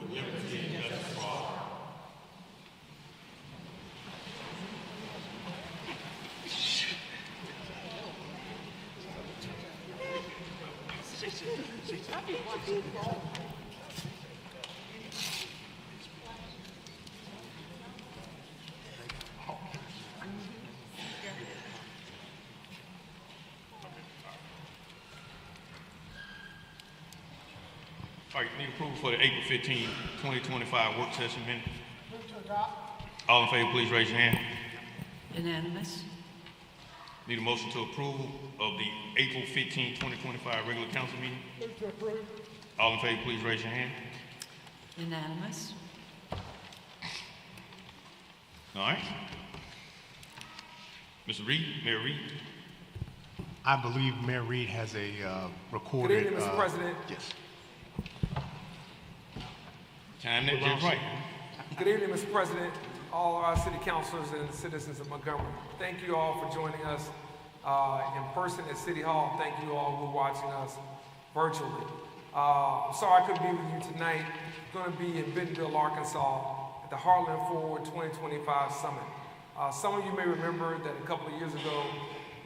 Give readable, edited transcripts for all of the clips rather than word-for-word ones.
with liberty and justice for all. All right, need approval for the April 15, 2025 work session minutes. All in favor, please raise your hand. Unanimous. Need a motion to approval of the April 15, 2025 regular council meeting. Move to approve. All in favor, please raise your hand. Unanimous. All right. Mr. Reed, Mayor Reed. I believe Mayor Reed has a recorded. Good evening, Mr. President. Yes. Time that just right. Good evening, Mr. President, all our city councilors and citizens of Montgomery. Thank you all for joining us in person at City Hall. Thank you all who are watching us virtually. I'm sorry I couldn't be with you tonight. I'm going to be in Bentonville, Arkansas at the Heartland Forward 2025 Summit. Some of you may remember that a couple of years ago,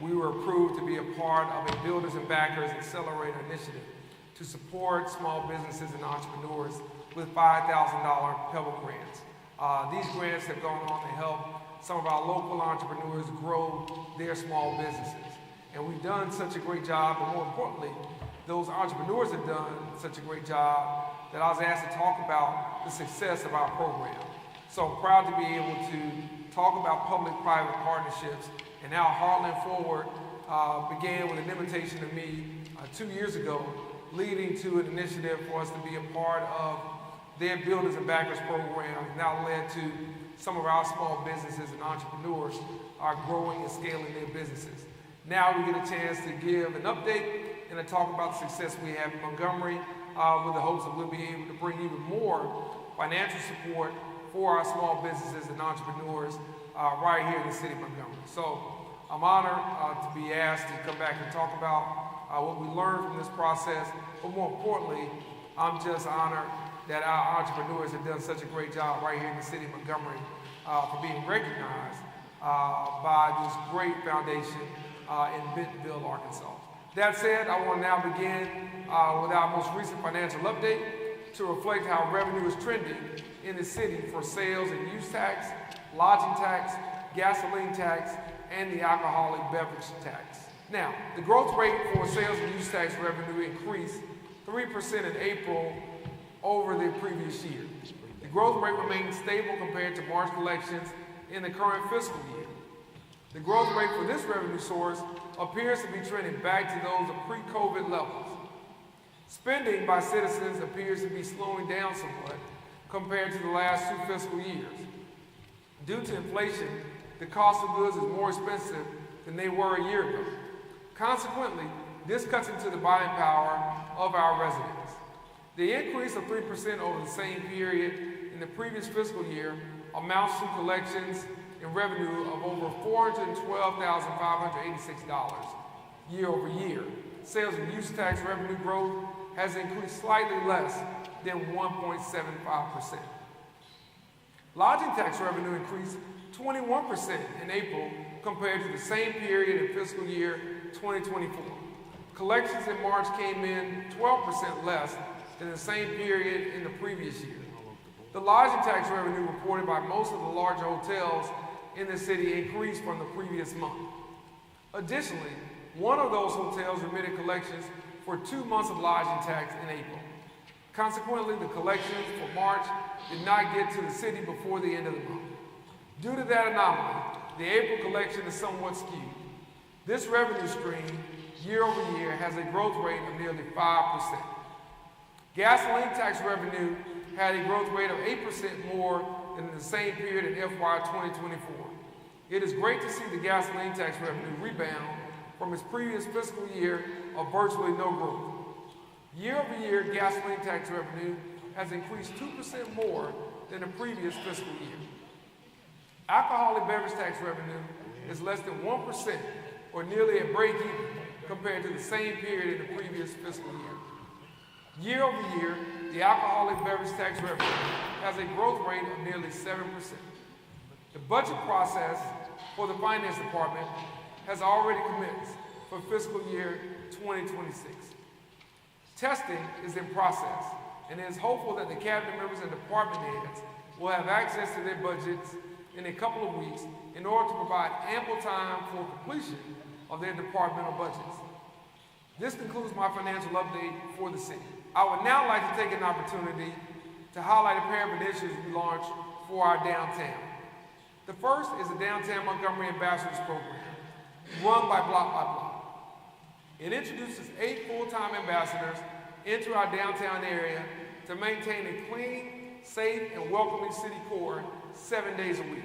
we were approved to be a part of a Builders and Backers Accelerator initiative to support small businesses and entrepreneurs with $5,000 Pebble grants. These grants have gone on to help some of our local entrepreneurs grow their small businesses. And we've done such a great job, and more importantly, those entrepreneurs have done such a great job that I was asked to talk about the success of our program. So I'm proud to be able to talk about public-private partnerships. And now Heartland Forward began with an invitation to me 2 years ago, leading to an initiative for us to be a part of their Builders and Backers program, now led to some of our small businesses and entrepreneurs are growing and scaling their businesses. Now we get a chance to give an update and to talk about the success we have in Montgomery with the hopes that we'll be able to bring even more financial support for our small businesses and entrepreneurs right here in the city of Montgomery. So I'm honored to be asked to come back and talk about what we learned from this process, but more importantly, I'm just honored that our entrepreneurs have done such a great job right here in the city of Montgomery for being recognized by this great foundation in Bentonville, Arkansas. That said, I want to now begin with our most recent financial update to reflect how revenue is trending in the city for sales and use tax, lodging tax, gasoline tax, and the alcoholic beverage tax. Now, the growth rate for sales and use tax revenue increased 3% in April over the previous year. The growth rate remains stable compared to March collections in the current fiscal year. The growth rate for this revenue source appears to be trending back to those of pre-COVID levels. Spending by citizens appears to be slowing down somewhat compared to the last 2 fiscal years. Due to inflation, the cost of goods is more expensive than they were a year ago. Consequently, this cuts into the buying power of our residents. The increase of 3% over the same period in the previous fiscal year amounts to collections and revenue of over $412,586 year over year. Sales and use tax revenue growth has increased slightly less than 1.75%. Lodging tax revenue increased 21% in April compared to the same period in fiscal year 2024. Collections in March came in 12% less than the same period in the previous year. The lodging tax revenue reported by most of the larger hotels in the city increased from the previous month. Additionally, one of those hotels remitted collections for 2 months of lodging tax in April. Consequently, the collections for March did not get to the city before the end of the month. Due to that anomaly, the April collection is somewhat skewed. This revenue stream, year over year, has a growth rate of nearly 5%. Gasoline tax revenue had a growth rate of 8% more than the same period in FY 2024. It is great to see the gasoline tax revenue rebound from its previous fiscal year of virtually no growth. Year over year, gasoline tax revenue has increased 2% more than the previous fiscal year. Alcoholic beverage tax revenue is less than 1%, or nearly a break-even, compared to the same period in the previous fiscal year. Year over year, the alcoholic beverage tax revenue has a growth rate of nearly 7%. The budget process for the Finance Department has already commenced for fiscal year 2026. Testing is in process, and it is hopeful that the cabinet members and department heads will have access to their budgets in a couple of weeks in order to provide ample time for completion of their departmental budgets. This concludes my financial update for the city. I would now like to take an opportunity to highlight a pair of initiatives we launched for our downtown. The first is the Downtown Montgomery Ambassadors Program, run by Block by Block. It introduces 8 full-time ambassadors into our downtown area to maintain a clean, safe, and welcoming city core 7 days a week.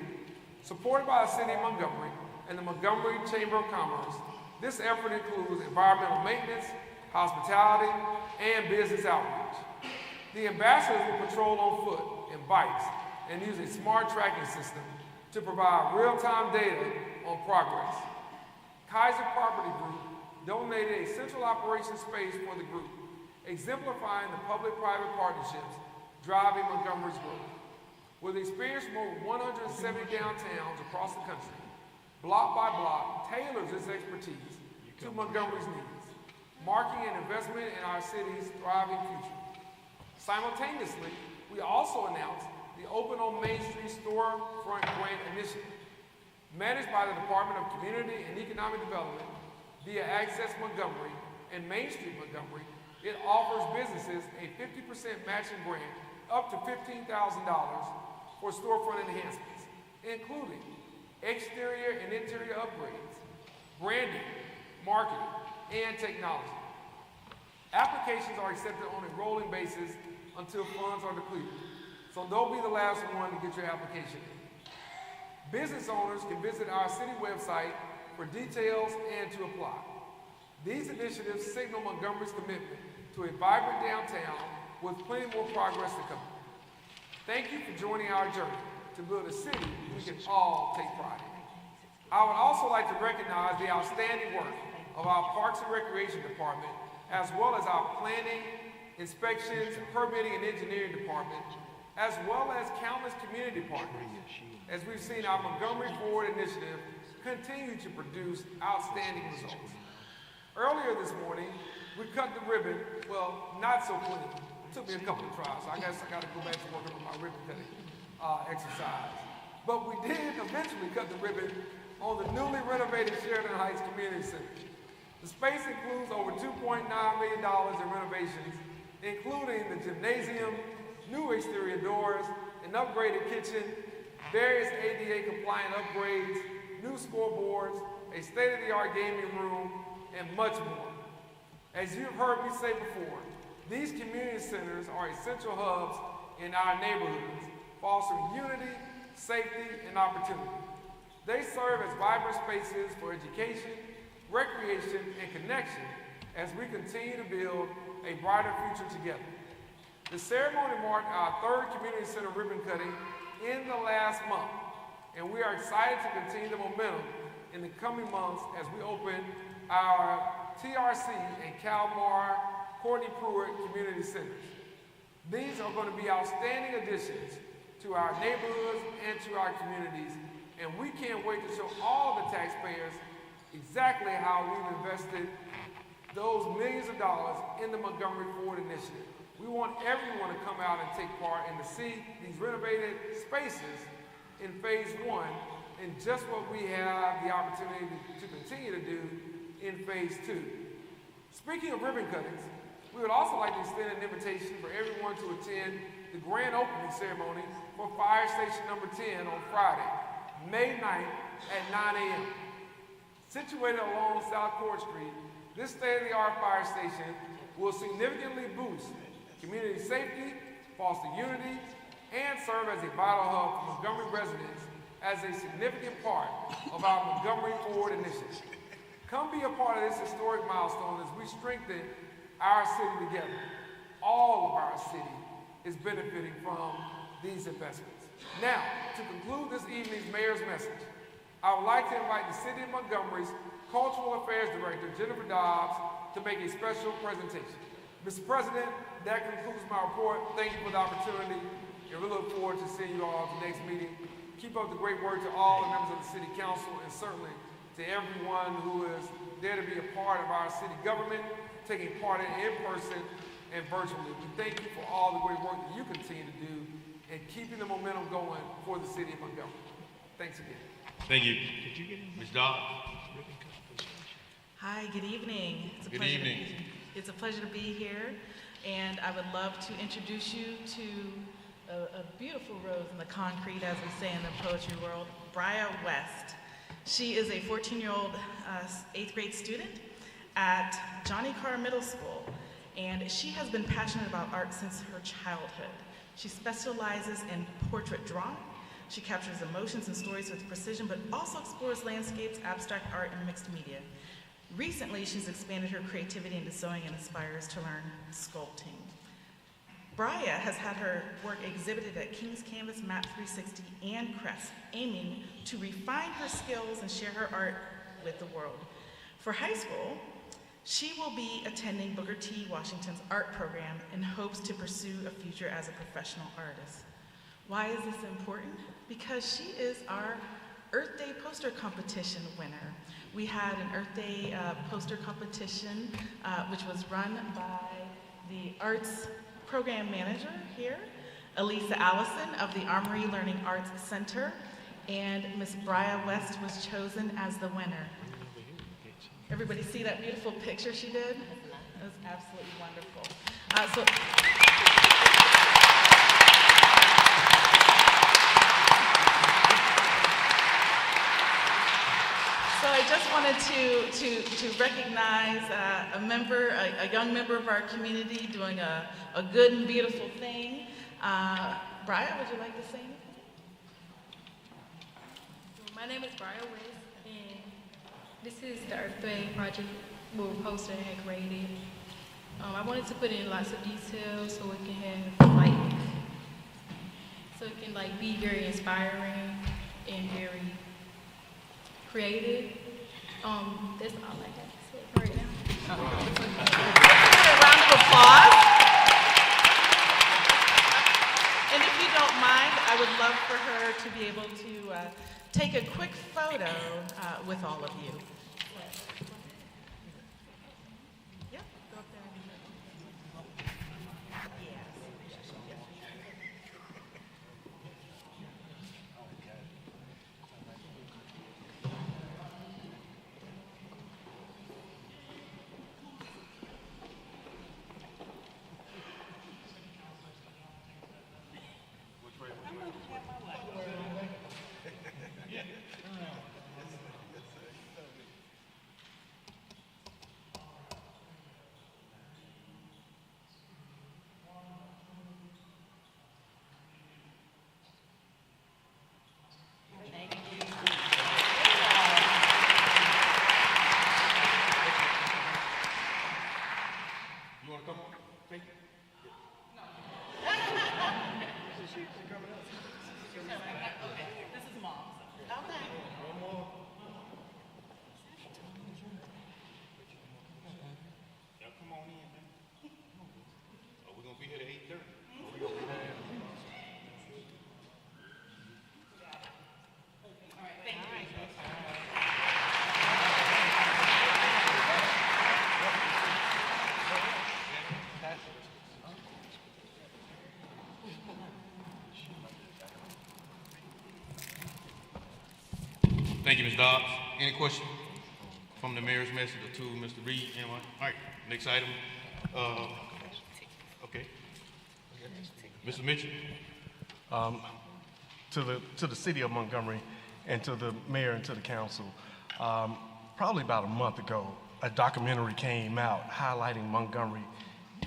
Supported by the City of Montgomery and the Montgomery Chamber of Commerce, this effort includes environmental maintenance, hospitality, and business outreach. The ambassadors will patrol on foot and bikes and use a smart tracking system to provide real-time data on progress. Kaiser Property Group donated a central operations space for the group, exemplifying the public-private partnerships driving Montgomery's growth. With experience from over 170 downtowns across the country, Block by Block tailors its expertise to Montgomery's needs, marking an investment in our city's thriving future. Simultaneously, we also announced the Open on Main Street Storefront Grant Initiative. Managed by the Department of Community and Economic Development via Access Montgomery and Main Street Montgomery, it offers businesses a 50% matching grant up to $15,000 for storefront enhancements, including exterior and interior upgrades, branding, marketing, and technology. Applications are accepted on a rolling basis until funds are depleted, so don't be the last one to get your application in. Business owners can visit our city website for details and to apply. These initiatives signal Montgomery's commitment to a vibrant downtown with plenty more progress to come. Thank you for joining our journey to build a city we can all take pride in. I would also like to recognize the outstanding work of our Parks and Recreation Department, as well as our Planning, Inspections, Permitting, and Engineering Department, as well as countless community partners, as we've seen our Montgomery Forward initiative continue to produce outstanding results. Earlier this morning, we cut the ribbon, well, not so clean. It took me a couple of tries, so I guess I gotta go back to working on my ribbon cutting exercise. But we did eventually cut the ribbon on the newly renovated Sheridan Heights Community Center. The space includes over $2.9 million in renovations, including the gymnasium, new exterior doors, an upgraded kitchen, various ADA compliant upgrades, new scoreboards, a state-of-the-art gaming room, and much more. As you've heard me say before, these community centers are essential hubs in our neighborhoods, fostering unity, safety, and opportunity. They serve as vibrant spaces for education, recreation, and connection as we continue to build a brighter future together. The ceremony marked our 3rd community center ribbon cutting in the last month, and we are excited to continue the momentum in the coming months as we open our TRC and Kalmar Courtney Pruitt Community Centers. These are going to be outstanding additions to our neighborhoods and to our communities, and we can't wait to show all the taxpayers exactly how we've invested those millions of dollars in the Montgomery Forward Initiative. We want everyone to come out and take part and to see these renovated spaces in phase 1 and just what we have the opportunity to continue to do in phase 2. Speaking of ribbon cuttings, we would also like to extend an invitation for everyone to attend the grand opening ceremony for Fire Station number 10 on Friday, May 9th at 9 a.m. Situated along South Court Street, this state-of-the-art fire station will significantly boost community safety, foster unity, and serve as a vital hub for Montgomery residents as a significant part of our Montgomery Forward initiative. Come be a part of this historic milestone as we strengthen our city together. All of our city is benefiting from these investments. Now, to conclude this evening's mayor's message, I would like to invite the City of Montgomery's Cultural Affairs Director, Jennifer Dobbs, to make a special presentation. Mr. President, that concludes my report. Thank you for the opportunity, and we look forward to seeing you all at the next meeting. Keep up the great work to all the members of the City Council, and certainly to everyone who is there to be a part of our city government, taking part in person and virtually. We thank you for all the great work that you continue to do and keeping the momentum going for the city of Montgomery. Thanks again. Thank you. Ms. Dodd. Hi, good evening. Good evening. It's a pleasure to be here, and I would love to introduce you to a beautiful rose in the concrete, as we say in the poetry world, Briar West. She is a 14-year-old 8th grade student at Johnny Carr Middle School, and she has been passionate about art since her childhood. She specializes in portrait drawing. She captures emotions and stories with precision, but also explores landscapes, abstract art, and mixed media. Recently, she's expanded her creativity into sewing and aspires to learn sculpting. Briar has had her work exhibited at King's Canvas, Map 360, and Crest, aiming to refine her skills and share her art with the world. For high school, she will be attending Booker T. Washington's art program in hopes to pursue a future as a professional artist. Why is this important? Because she is our Earth Day poster competition winner. We had an Earth Day poster competition, which was run by the arts program manager here, Elisa Allison of the Armory Learning Arts Center, and Miss Briar West was chosen as the winner. Everybody see that beautiful picture she did? It was absolutely wonderful. So I just wanted to recognize a young member of our community doing a good and beautiful thing. Briar, would you like to say anything? My name is Briar West, and this is the Earth Day project we were posted and created. I wanted to put in lots of details so it can have so it can be very inspiring and very creative. That's all I have to say right now. A round of applause. And if you don't mind, I would love for her to be able to take a quick photo with all of you. Yep, go up there. Yes. Thank you, Ms. Dobbs. Any questions from the mayor's message or to Mr. Reed? Anyone? All right, next item. Okay. Mr. Mitchell. To the city of Montgomery and to the mayor and to the council, probably about a month ago, a documentary came out highlighting Montgomery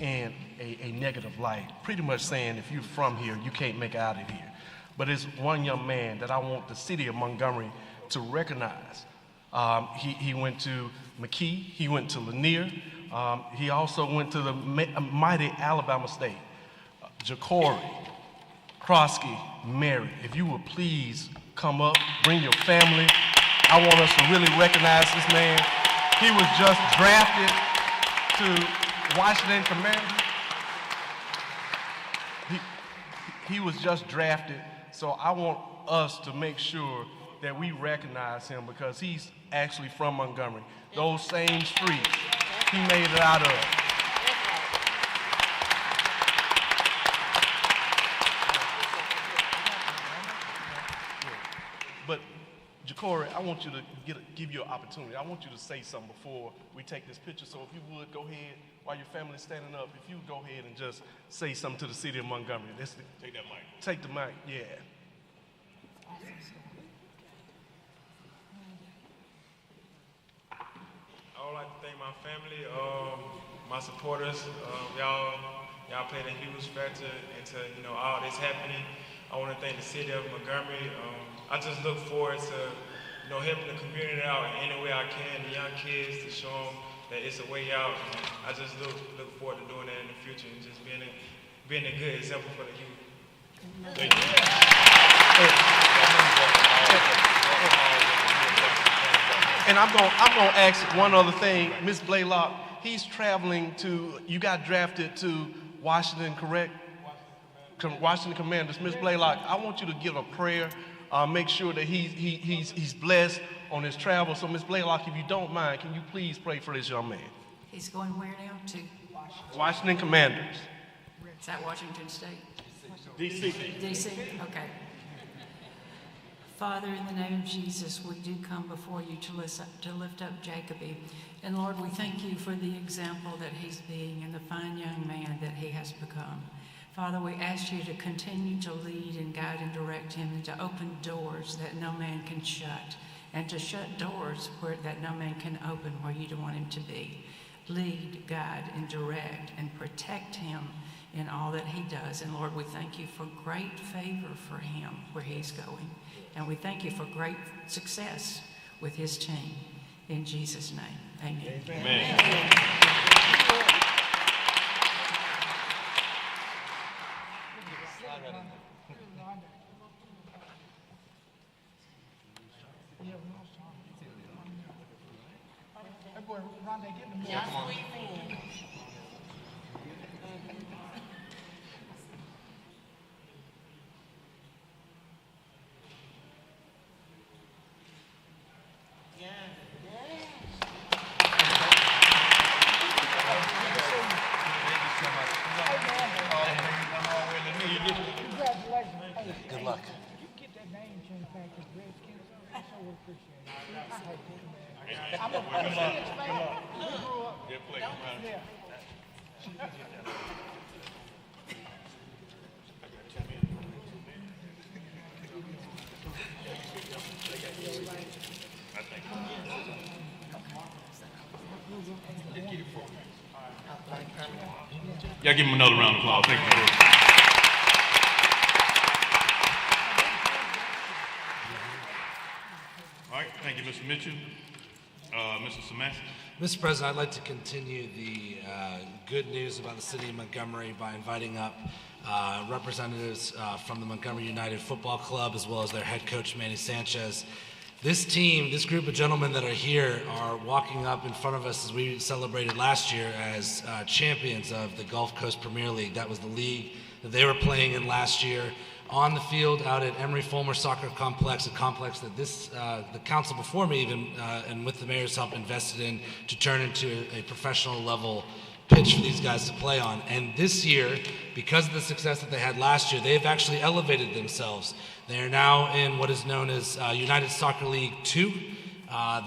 in a negative light, pretty much saying if you're from here, you can't make it out of here. But it's one young man that I want the city of Montgomery to recognize. He went to McKee, he went to Lanier, he also went to the mighty Alabama State. Jacory, Krosky, Mary, if you would please come up, bring your family. I want us to really recognize this man. He was just drafted to Washington Commanders. he was just drafted, so I want us to make sure that we recognize him because he's actually from Montgomery. Those same streets he made it out of. But Ja'Cory, I want you to give you an opportunity. I want you to say something before we take this picture. So if you would, go ahead, while your family's standing up, if you would go ahead and just say something to the city of Montgomery. Take that mic. Take the mic, yeah. I would like to thank my family, my supporters. Y'all played a huge factor into all this happening. I want to thank the city of Montgomery. I just look forward to helping the community out in any way I can, the young kids, to show them that it's a way out. And I just look forward to doing that in the future and just being a good example for the youth. Thank you. And I'm gonna ask one other thing, Ms. Blaylock. He's traveling to. You got drafted to Washington, correct? Washington Commanders. Ms. Blaylock, I want you to give a prayer. Make sure that he's blessed on his travel. So, Ms. Blaylock, if you don't mind, can you please pray for this young man? He's going where now? To Washington Commanders. Is that Washington State? D.C. D.C.? Okay. Father, in the name of Jesus, we do come before you to lift up Jacoby. And Lord, we thank you for the example that he's being and the fine young man that he has become. Father, we ask you to continue to lead and guide and direct him and to open doors that no man can shut and to shut doors that no man can open where you don't want him to be. Lead, guide, and direct and protect him in all that he does. And Lord, we thank you for great favor for him where he's going. And we thank you for great success with his team. In Jesus' name, amen. Amen. Yeah, come on. Good luck. You get that name change back to Redskins. I so would appreciate it. I'm a Redskins fan. We grew up. Yeah. Y'all give him another round of applause. Thank you. All right, thank you, Mr. Mitchell. Mr. Samath. Mr. President, I'd like to continue the good news about the city of Montgomery by inviting up representatives from the Montgomery United Football Club as well as their head coach, Manny Sanchez. This team, this group of gentlemen that are here are walking up in front of us as we celebrated last year as champions of the Gulf Coast Premier League. That was the league that they were playing in last year on the field out at Emery-Fulmer Soccer Complex, a complex that the council before me even, and with the mayor's help, invested in to turn into a professional level pitch for these guys to play on. And this year, because of the success that they had last year, they've actually elevated themselves. They are now in what is known as United Soccer League 2.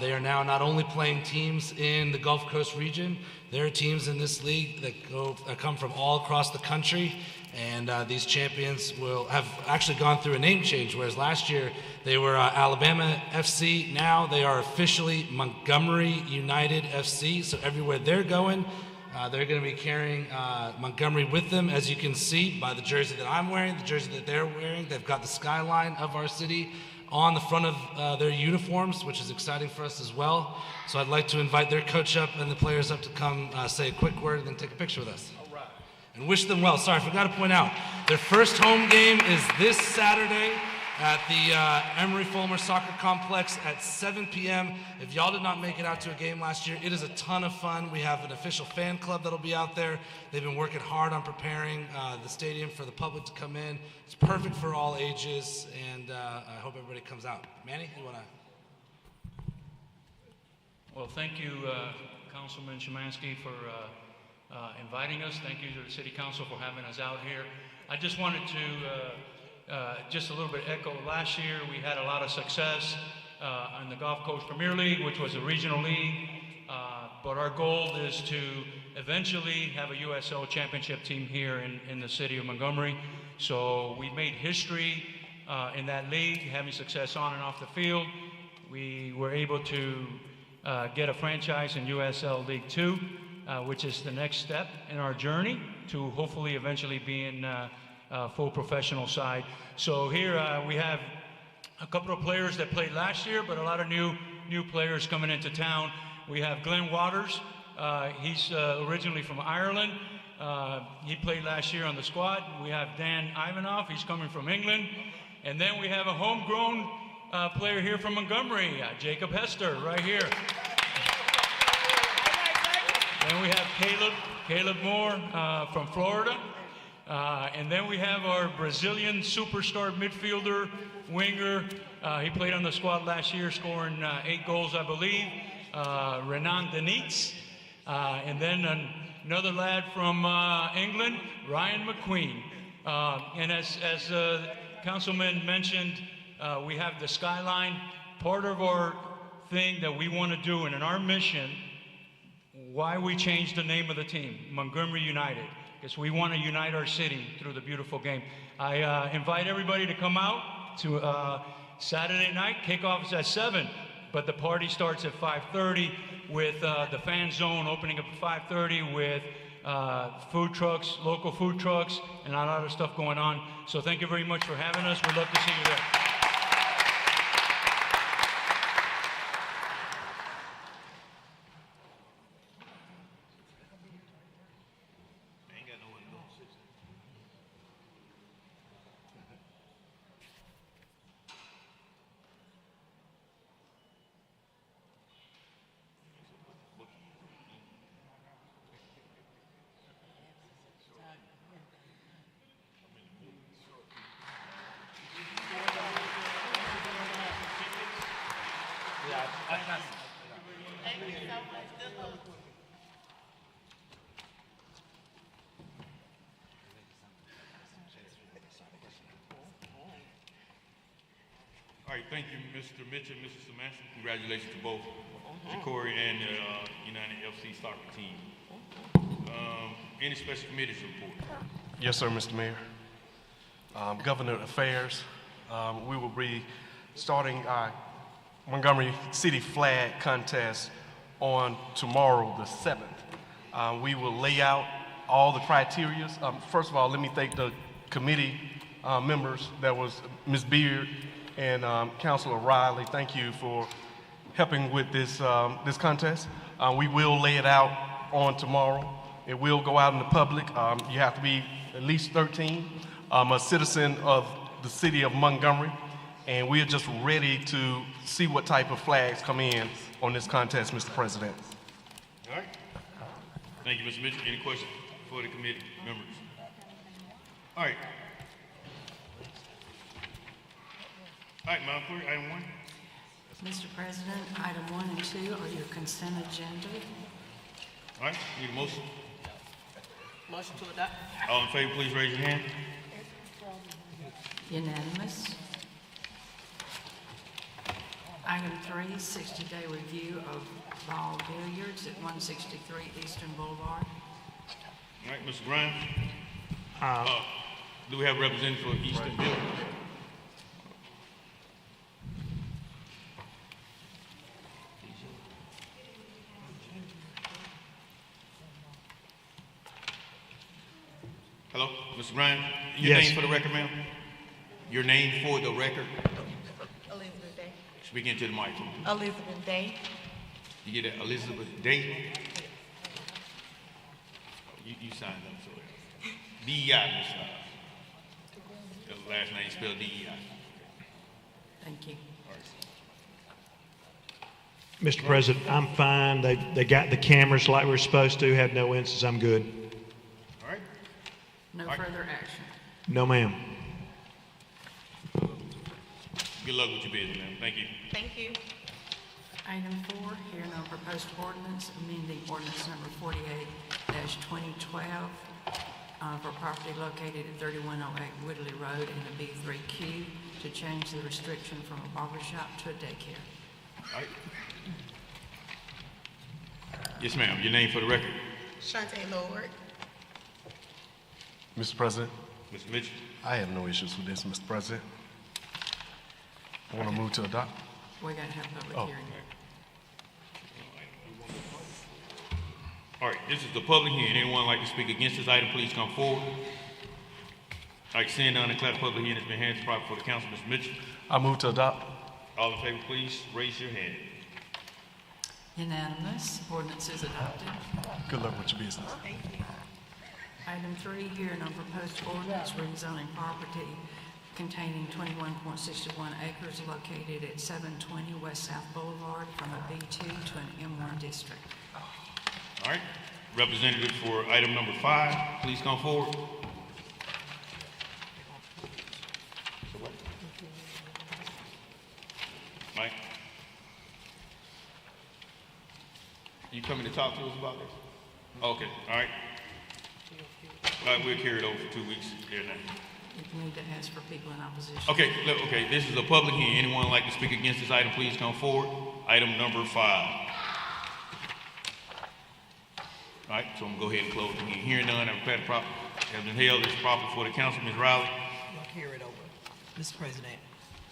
They are now not only playing teams in the Gulf Coast region, there are teams in this league that come from all across the country. And these champions will have actually gone through a name change, whereas last year they were Alabama FC. Now they are officially Montgomery United FC. So everywhere they're going, they're going to be carrying Montgomery with them, as you can see by the jersey that I'm wearing, the jersey that they're wearing. They've got the skyline of our city on the front of their uniforms, which is exciting for us as well. So I'd like to invite their coach up and the players up to come say a quick word and then take a picture with us. And wish them well. Sorry, I forgot to point out, their first home game is this Saturday at the Emery Fulmer Soccer Complex at 7 p.m. If y'all did not make it out to a game last year, it is a ton of fun. We have an official fan club that'll be out there. They've been working hard on preparing the stadium for the public to come in. It's perfect for all ages, and I hope everybody comes out. Manny, you want to? Well, thank you, Councilman Szymanski, for inviting us. Thank you to the City Council for having us out here. I just wanted to just a little bit echo. Last year, we had a lot of success in the Gulf Coast Premier League, which was a regional league. But our goal is to eventually have a USL championship team here in the city of Montgomery. So we made history in that league, having success on and off the field. We were able to get a franchise in USL League 2, which is the next step in our journey to hopefully eventually be in full professional side. So here we have a couple of players that played last year, but a lot of new players coming into town. We have Glenn Waters. He's originally from Ireland. He played last year on the squad. We have Dan Ivanov. He's coming from England. And then we have a homegrown player here from Montgomery, Jacob Hester, right here. Then we have Caleb Moore from Florida. And then we have our Brazilian superstar midfielder, winger. He played on the squad last year, scoring 8 goals, I believe. Renan Denitz. And then another lad from England, Ryan McQueen. And as Councilman mentioned, we have the skyline. Part of our thing that we want to do, and in our mission, why we changed the name of the team, Montgomery United, because we want to unite our city through the beautiful game. I invite everybody to come out to Saturday night. Kickoff is at 7, but the party starts at 5:30 with the fan zone opening up at 5:30 with food trucks, local food trucks, and a lot of stuff going on. So thank you very much for having us. We'd love to see you there. All right, thank you, Mr. Mitchell and Mr. Szymanski. Congratulations to both Corey and the United FC soccer team. Any special committees report? Yes, sir, Mr. Mayor. Governor Affairs, we will be starting our Montgomery City Flag Contest on tomorrow, the 7th. We will lay out all the criteria. First of all, let me thank the committee members. That was Ms. Beard and Councilor Riley. Thank you for helping with this, this contest. We will lay it out on tomorrow. It will go out in the public. You have to be at least 13, a citizen of the city of Montgomery, and we're just ready to see what type of flags come in on this contest, Mr. President. All right. Thank you, Mr. Mitchell. Any questions for the committee members? All right. All right, Madam Clerk, item 1. Mr. President, item 1 and 2 are your consent agenda. All right, need a motion? Motion to adopt. All in favor, please raise your hand. Unanimous. Item 3, 60-day review of ball billiards at 163 Eastern Boulevard. All right, Mr. Grimes. Do we have a representative for Eastern Billiards? Hello, Mr. Grimes. Your Yes. name for the record, ma'am? Your name for the record? Elizabeth Day. Speak into the mic. Elizabeth Day. You get that, Elizabeth Day? You signed up, so D.E.I. Miss. The last name spelled D.E.I. Thank you. Mr. President, I'm fine. They got the cameras like we're supposed to, had no incidents. I'm good. All right. No further action. No, ma'am. Good luck with your business, ma'am. Thank you. Thank you. Item 4, hearing on proposed ordinance, amending ordinance number 48-2012 for property located at 3108 Woodley Road in a B3Q to change the restriction from a barbershop to a daycare. All right. Yes, ma'am. Your name for the record. Shantae Lord. Mr. President, Mr. Mitchell. I have no issues with this, Mr. President. I want to move to adopt. We got to have public hearing. All right, this is the public hearing. Anyone like to speak against this item, please come forward. All right, seeing none, declare the public hearing has been handed to proper for the council. Mr. Mitchell. I move to adopt. All in favor, please raise your hand. Unanimous. Ordinance is adopted. Good luck with your business. Thank you. Item 3, hearing on proposed ordinance rezoning property containing 21.61 acres located at 720 West South Boulevard from a B2 to an M1 district. All right, representative for item number 5, please come forward. Mike, you coming to talk to us about this? Okay, all right. All right, we'll carry it over for 2 weeks here now. You need to ask for people in opposition. Okay, okay, this is a public hearing. Anyone like to speak against this item, please come forward. Item number 5. All right, so I'm gonna go ahead and close the hearing. Hearing none, I declare the proper has been held as proper for the council. Ms. Riley, We'll carry it over, Mr. President.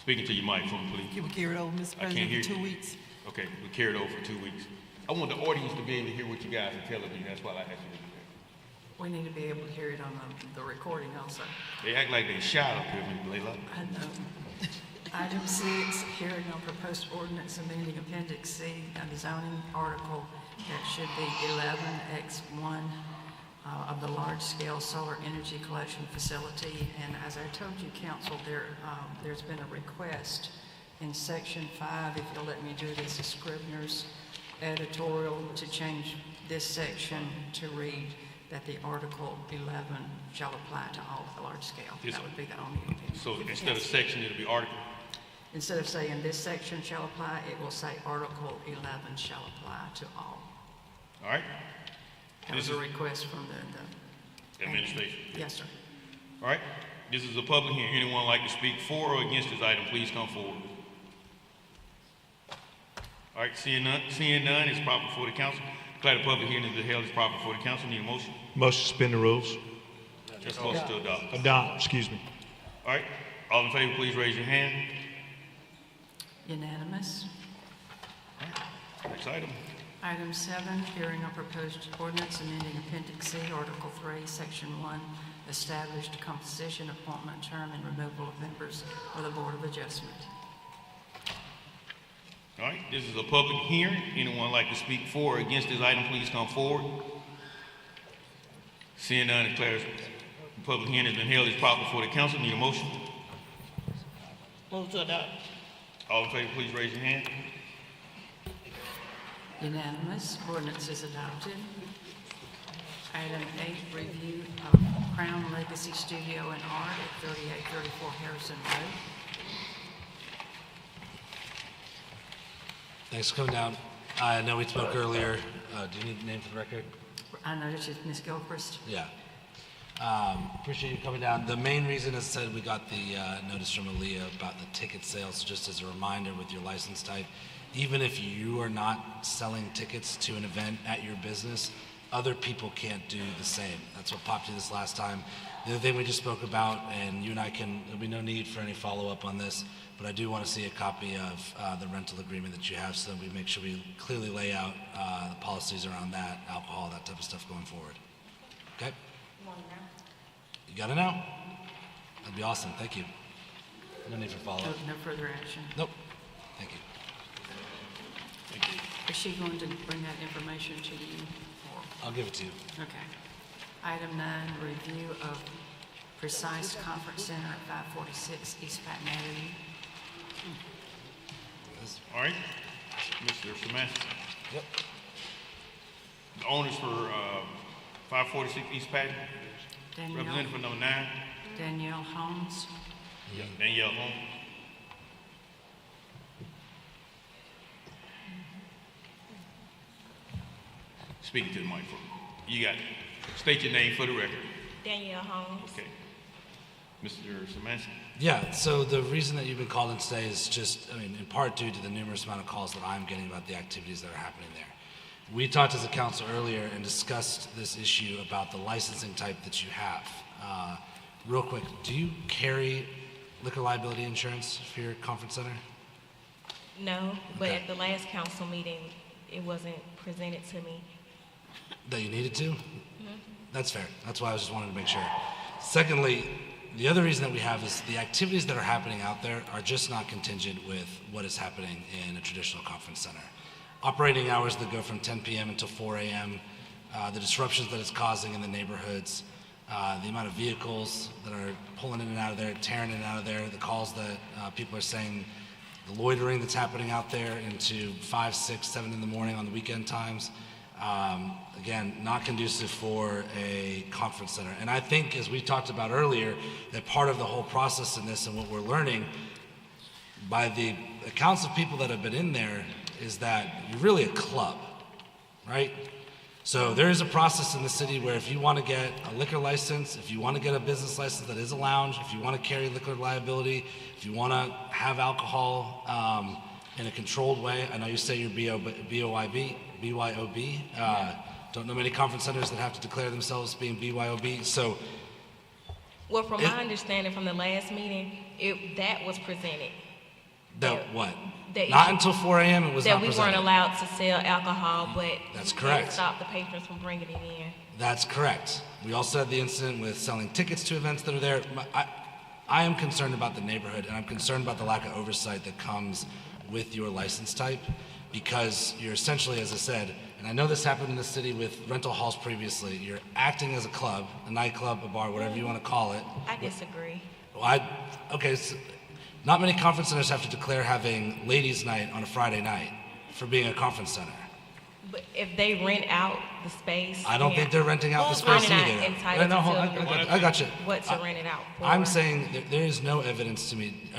speaking to your mic for me, please. Can we carry it over, Mr. I can't President, hear for 2 you. weeks? Okay, we carried over for 2 weeks. I want the audience to be able to hear what you guys are telling me. That's why I asked you to do that. We need to be able to hear it on the recording also. They act like they shy up here, Ms. Layla. I know. Item 6, hearing on proposed ordinance amending Appendix C of the zoning article that should be 11X1 of the large-scale solar energy collection facility. And as I told you, council, there's been a request in Section 5, if you'll let me do this, a Scribner's editorial to change this section to read that the Article 11 shall apply to all large scale. That would be the only intent. So instead of section, it'll be article. Instead of saying this section shall apply, it will say Article 11 shall apply to all. All right? That was a request from the Administration. Yes, sir. All right? This is a public hearing. Anyone like to speak for or against this item, please come forward. All right, seeing none, it's proper for the council. Declare the public hearing has been held as proper for the council. Need a motion? Motion to suspend the rules. Just motion to adopt. Adopt, excuse me. All right, all in favor, please raise your hand. Unanimous. Next item. Item 7, hearing on proposed ordinance amending Appendix C, Article 3, Section 1, established composition, appointment, term, and removal of members of the Board of Adjustment. All right, this is a public hearing. Anyone like to speak for or against this item, please come forward. Seeing none, declares the public hearing has been held as proper for the council. Need a motion? Move to adopt. All in favor, please raise your hand. Unanimous. Ordinance is adopted. Item 8, review of Crown Legacy Studio and Art at 3834 Harrison Road. Thanks for coming down. I know we spoke earlier. Do you need the name for the record? I noticed it's Ms. Gilchrist. Yeah. Appreciate you coming down. The main reason, as I said, we got the notice from Aaliyah about the ticket sales. Just as a reminder with your license type, even if you are not selling tickets to an event at your business, other people can't do the same. That's what popped you this last time. The other thing we just spoke about, and you and I there'll be no need for any follow-up on this, but I do want to see a copy of the rental agreement that you have so that we make sure we clearly lay out the policies around that, alcohol, that type of stuff going forward. Okay? You got it now? That'd be awesome. Thank you. No need for follow-up. No further action. Nope. Thank you. Is she going to bring that information to you? I'll give it to you. Okay. Item 9, review of Precise Conference Center at 546 East Patton Avenue. All right, Mr. Samansky. Yep. The owners for 546 East Patton, Danielle, representative for number 9. Danielle Holmes. Yeah, Danielle Holmes. Speaking to the mic. You got it. State your name for the record. Danielle Holmes. Okay. Mr. Samansky. Yeah, so the reason that you've been called in today is just, in part due to the numerous amount of calls that I'm getting about the activities that are happening there. We talked as a council earlier and discussed this issue about the licensing type that you have. Real quick, do you carry liquor liability insurance for your conference center? No, but Okay. at the last council meeting, it wasn't presented to me. That you needed to? That's fair. That's why I just wanted to make sure. Secondly, the other reason that we have is the activities that are happening out there are just not contingent with what is happening in a traditional conference center. Operating hours that go from 10 p.m. until 4 a.m., the disruptions that it's causing in the neighborhoods, the amount of vehicles that are pulling in and out of there, tearing in and out of there, the calls that people are saying, the loitering that's happening out there into 5, 6, 7 in the morning on the weekend times. Again, not conducive for a conference center. And I think, as we talked about earlier, that part of the whole process in this and what we're learning by the accounts of people that have been in there is that you're really a club, right? So there is a process in the city where if you want to get a liquor license, if you want to get a business license that is a lounge, if you want to carry liquor liability, if you want to have alcohol in a controlled way, I know you say you're BYOB. Don't know many conference centers that have to declare themselves being BYOB. So, Well, from my understanding from the last meeting, that was presented. that what? That Not you- until 4 a.m. it was that not we presented. weren't allowed to sell alcohol, but That's we correct. did stop the patrons from bringing it in. That's correct. We also had the incident with selling tickets to events that are there. I am concerned about the neighborhood, and I'm concerned about the lack of oversight that comes with your license type, because you're essentially, as I said, and I know this happened in the city with rental halls previously, you're acting as a club, a nightclub, a bar, whatever you want to call it. I disagree. Well, okay, so not many conference centers have to declare having ladies' night on a Friday night for being a conference center. But if they rent out the space. I don't think they're renting out the Who's space not either. entitled No, to hold tell on, them I got you. what to rent it out for. I'm saying that there is no evidence to me.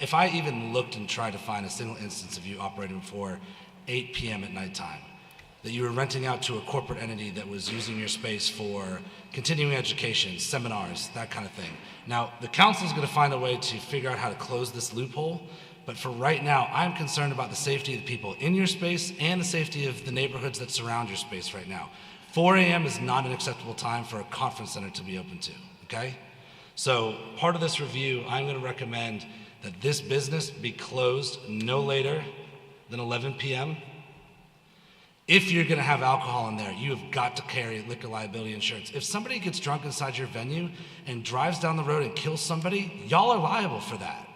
If I even looked and tried to find a single instance of you operating before 8 p.m. at nighttime, that you were renting out to a corporate entity that was using your space for continuing education, seminars, that kind of thing. Now, the council is going to find a way to figure out how to close this loophole, but for right now, I'm concerned about the safety of the people in your space and the safety of the neighborhoods that surround your space right now. 4 a.m. is not an acceptable time for a conference center to be open to, okay? So part of this review, I'm going to recommend that this business be closed no later than 11 p.m. If you're going to have alcohol in there, you have got to carry liquor liability insurance. If somebody gets drunk inside your venue and drives down the road and kills somebody, y'all are liable for that.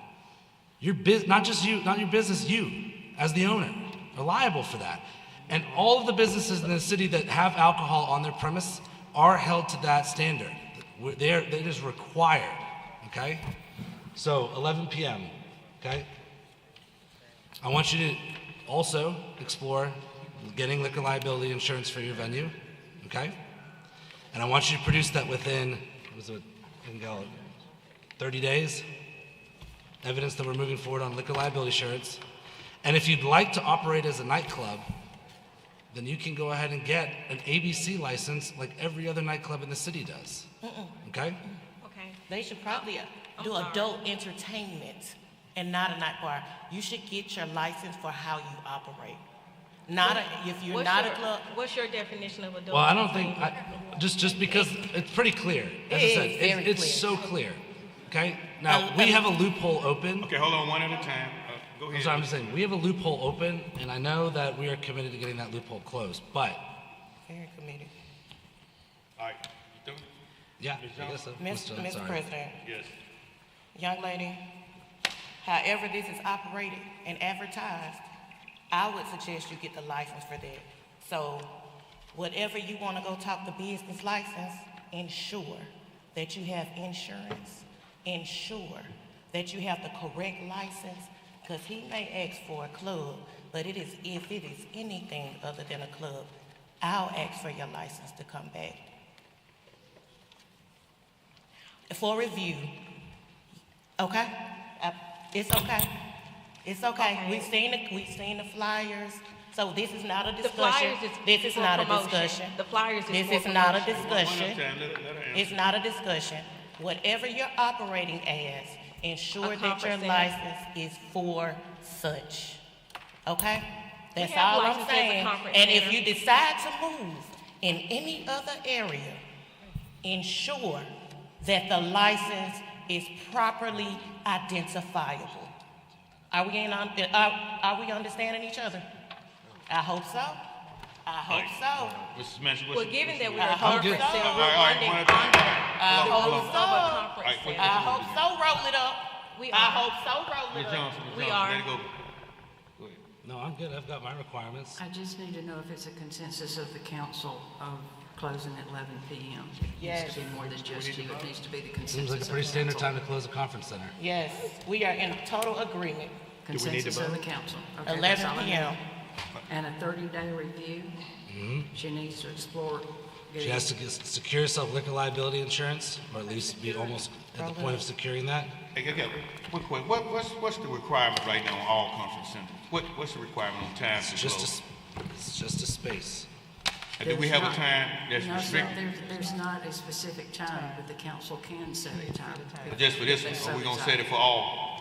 Not just you, not your business, you as the owner are liable for that. And all of the businesses in the city that have alcohol on their premise are held to that standard. It is required, okay? So 11 p.m., okay? I want you to also explore getting liquor liability insurance for your venue, okay? And I want you to produce that within, 30 days, evidence that we're moving forward on liquor liability insurance. And if you'd like to operate as a nightclub, then you can go ahead and get an ABC license like every other nightclub in the city does, okay? Okay. They should probably do adult entertainment and not a night bar. You should get your license for how you operate. If you're not a club. What's your definition of adult? Well, I don't think, just because it's pretty clear. As I said, it's so clear, okay? Now, we have a loophole open. Okay, hold on one at a time. Go ahead. I'm sorry, I'm just saying, we have a loophole open, and I know that we are committed to getting that loophole closed, but. Very committed. All right, you through? Yeah, I guess so. Mr. President. Yes. Young lady, however this is operated and advertised, I would suggest you get the license for that. So whatever you want to go talk the business license, ensure that you have insurance. Ensure that you have the correct license, because he may ask for a club, but if it is anything other than a club, I'll ask for your license to come back for review. Okay? It's okay. It's okay. We've seen the flyers. So this is not a discussion. This is not a discussion. The flyers is This is not a discussion. It's not a discussion. Whatever you're operating as, ensure that your license is for such. Okay? That's all I'm saying. And if you decide to move in any other area, ensure that the license is properly identifiable. Are we understanding each other? I hope so. I hope so. Mrs. Manchin, Well, given that we are I hope conference, so. then we're running under I the hope rules so. of a conference center. I hope so. Roll it up. We I are. hope so. Roll it Ms. up. Johnson, We let are. it go. Go ahead. No, I'm good. I've got my requirements. I just need to know if it's a consensus of the council of closing at 11 p.m. It Yes. needs to be more than just you. It needs to be the consensus Seems like a of pretty the standard council. time to close a conference center. Yes, we are in total agreement. Consensus of the council. Okay, 11 that's all I p.m. need. And a 30-day review. She needs to explore. She has to secure herself liquor liability insurance, or at least be almost at the point of securing that. Hey, what's the requirement right now on all conference centers? What's the requirement on time to close? It's just a space. And do we have a time that's No, sir, restricted? there's not a specific time, but the council can set a time. Just for this one, or we gonna set it for all?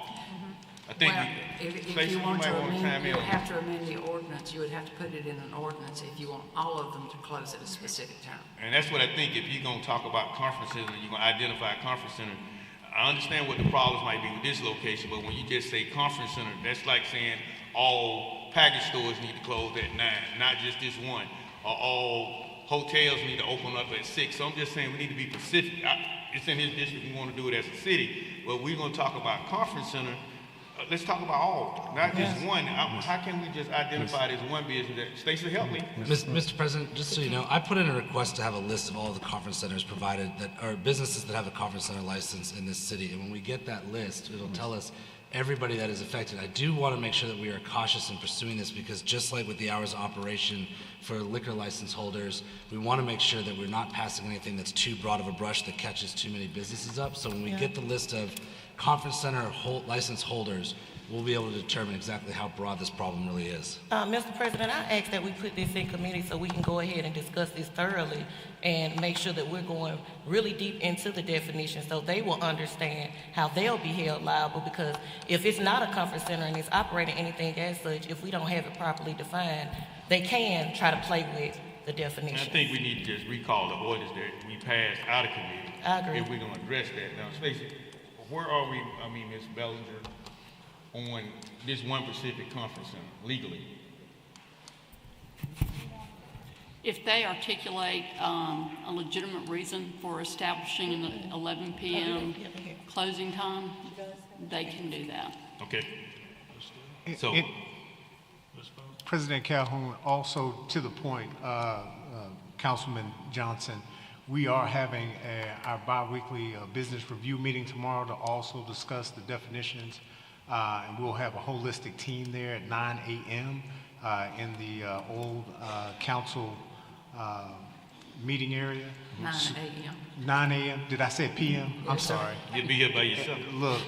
I think, Well, if Stacey, you want to might wanna amend, chime you in would on have to amend the ordinance. You would have to put it in an ordinance if you want all of them to close at a specific time. And that's what I think, if you're gonna talk about conferences and you're gonna identify a conference center, I understand what the problems might be with this location, but when you just say conference center, that's like saying all package stores need to close at 9, not just this one, or all hotels need to open up at 6. So I'm just saying we need to be specific. It's in his district, we wanna do it as a city, but we're gonna talk about conference center, let's talk about all, not just one. How can we just identify it as one business? Stacey, help me. Mr. President, just so you know, I put in a request to have a list of all the conference centers provided that are businesses that have a conference center license in this city. And when we get that list, it'll tell us everybody that is affected. I do want to make sure that we are cautious in pursuing this, because just like with the hours of operation for liquor license holders, we want to make sure that we're not passing anything that's too broad of a brush that catches too many businesses up. So when we get the list of conference center license holders, we'll be able to determine exactly how broad this problem really is. Mr. President, I ask that we put this in committee so we can go ahead and discuss this thoroughly and make sure that we're going really deep into the definition so they will understand how they'll be held liable, because if it's not a conference center and it's operating anything as such, if we don't have it properly defined, they can try to play with the definition. And I think we need to just recall the orders that we passed out of committee. I agree. If we're gonna address that. Now, Stacey, where are we, Ms. Bellinger, on this one Pacific Conference Center legally? If they articulate a legitimate reason for establishing an 11 p.m. closing time, they can do that. Okay. So, President Calhoun, also to the point, Councilman Johnson, we are having our bi-weekly business review meeting tomorrow to also discuss the definitions, and we'll have a holistic team there at 9 a.m. In the old council meeting area. 9 a.m. 9 a.m. Did I say p.m.? I'm Yes, sir. sorry. you'll be here by yourself. Look,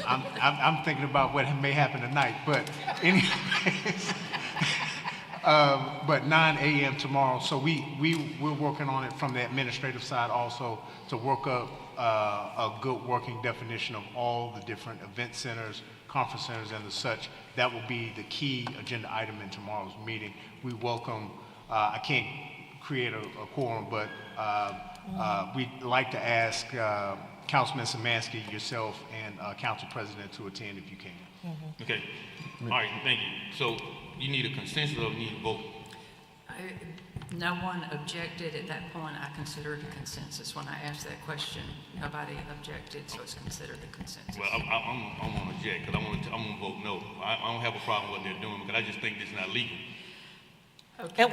I'm thinking about what may happen tonight, but anyways, but 9 a.m. tomorrow. So we're working on it from the administrative side also to work up a good working definition of all the different event centers, conference centers, and the such. That will be the key agenda item in tomorrow's meeting. We welcome. I can't create a quorum, but we'd like to ask Councilman Szymanski, yourself, and Council President to attend if you can. Okay. All right, thank you. So you need a consensus or you need a vote? No one objected at that point. I considered a consensus. When I asked that question, nobody objected, so it's considered a consensus. Well, I'm gonna object, because I'm gonna vote no. I don't have a problem with what they're doing, because I just think it's not legal. Okay.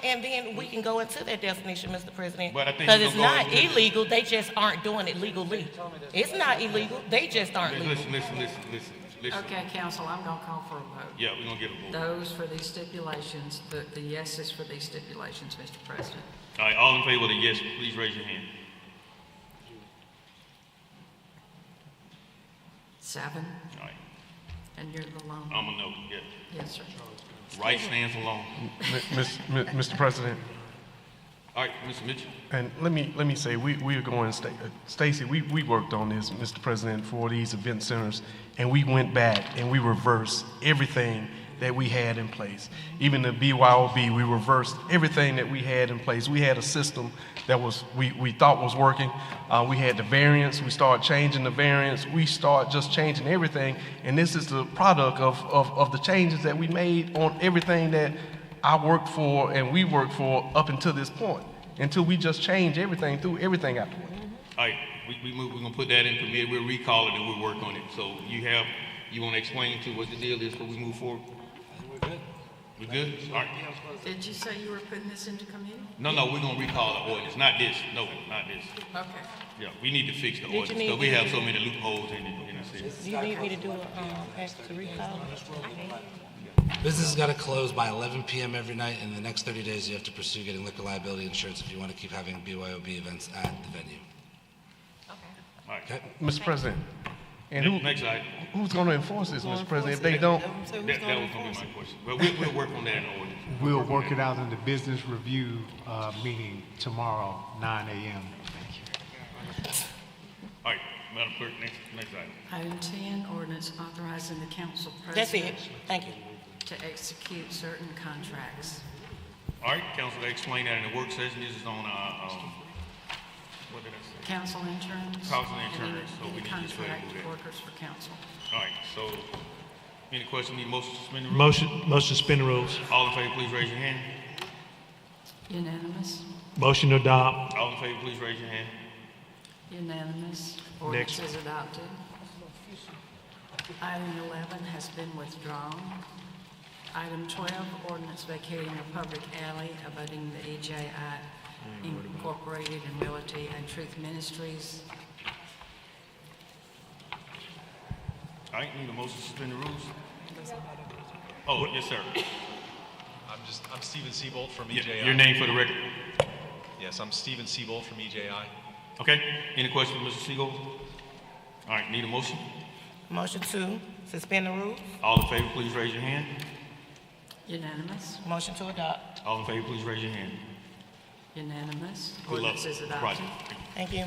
And then we can go into that definition, Mr. President. But I think Because we're it's gonna not go into- illegal, they just aren't doing it legally. It's not illegal, they just aren't legal. Listen. Okay, council, I'm gonna call for a vote. Yeah, we're gonna get a vote. Those for these stipulations, the yeses for these stipulations, Mr. President. All right, all in favor of the yes, please raise your hand. 7, All right, and you're the lone. I'm a no, yeah. Yes, sir. Right stands alone. Mr. President, All right, Mr. Mitchell. and let me say, we are going, Stacy, we worked on this, Mr. President, for these event centers, and we went back and we reversed everything that we had in place. Even the BYOB, we reversed everything that we had in place. We had a system that we thought was working. We had the variance, we started changing the variance, we started just changing everything, and this is the product of the changes that we made on everything that I worked for and we worked for up until this point, until we just changed everything, threw everything out the way. All right, we're gonna put that in committee, we'll recall it and we'll work on it. So you wanna explain to what the deal is before we move forward? We're good. We good? All right. Did you say you were putting this into committee? No, we're gonna recall the ordinance, not this, no, not this. Okay. Yeah, we need to fix the you ordinance, need because we me have to- so many loopholes in the city. Do you need me to do ask to recall? Business has got to close by 11 p.m. every night, and in the next 30 days, you have to pursue getting liquor liability insurance if you want to keep having BYOB events at the venue. All right. Okay? Mr. President, and Next item. who's going to enforce this, Mr. President, if they don't? That was gonna be my question. But we'll work on that in the ordinance. We'll work it out in the business review meeting tomorrow, 9 a.m. All right, Madam Clerk, next item. Item 10, ordinance authorizing the council That's it, president thank you. to execute certain contracts. All right, council, they explained that in the work session. This is on, what did I say? Council interns. Council and interns, so any we need to just go ahead and contract do that. workers for council. All right, so, any questions, need motion to suspend the rules? Motion to suspend the rules. All in favor, please raise your hand. Unanimous? Motion to adopt. All in favor, please raise your hand. Unanimous. Ordinance is adopted. Item 11 has been withdrawn. Item 12, ordinance vacating a public alley abutting the EJI Incorporated and Realty and Truth Ministries. All right, need a motion to suspend the rules? Oh, yes, sir. I'm Stephen Seabolt from Yeah, EJI. your name for the record. Yes, I'm Stephen Seabolt from EJI. Okay, any questions for Mr. Siegel? All right, need a motion? Motion to suspend the rules. All in favor, please raise your hand. Unanimous? Motion to adopt. All in favor, please raise your hand. Unanimous? Good luck. Ordinance is adopted. Right. Thank you.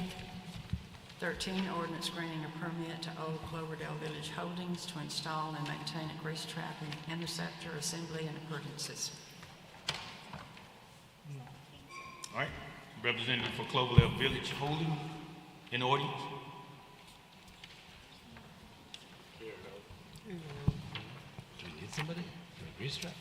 13, ordinance granting a permit to Old Cloverdale Village Holdings to install and maintain a grease trap and interceptor assembly and appurtenances. All right, representative for Cloverdale Village Holding in the audience. Do we need somebody? A grease trap?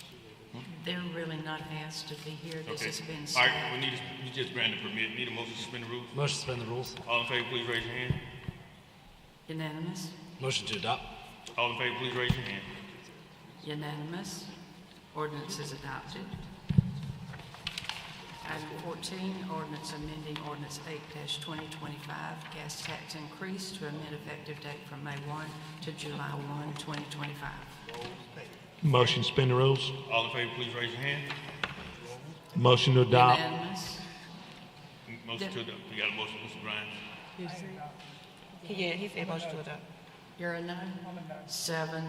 They're really not asked to be here. This Okay. has been All right, staffed. we just granted a permit. Need a motion to suspend the rules? Motion to suspend the rules. All in favor, please raise your hand. Unanimous? Motion to adopt. All in favor, please raise your hand. Unanimous. Ordinance is adopted. Item 14, ordinance amending ordinance 8-2025, gas tax increase to amend effective date from May 1 to July 1, 2025. Motion to suspend the rules. All in favor, please raise your hand. Motion to adopt. Unanimous. Motion to adopt. You got a motion, Mr. Grimes? Yeah, he said motion to adopt. You're a no? 7,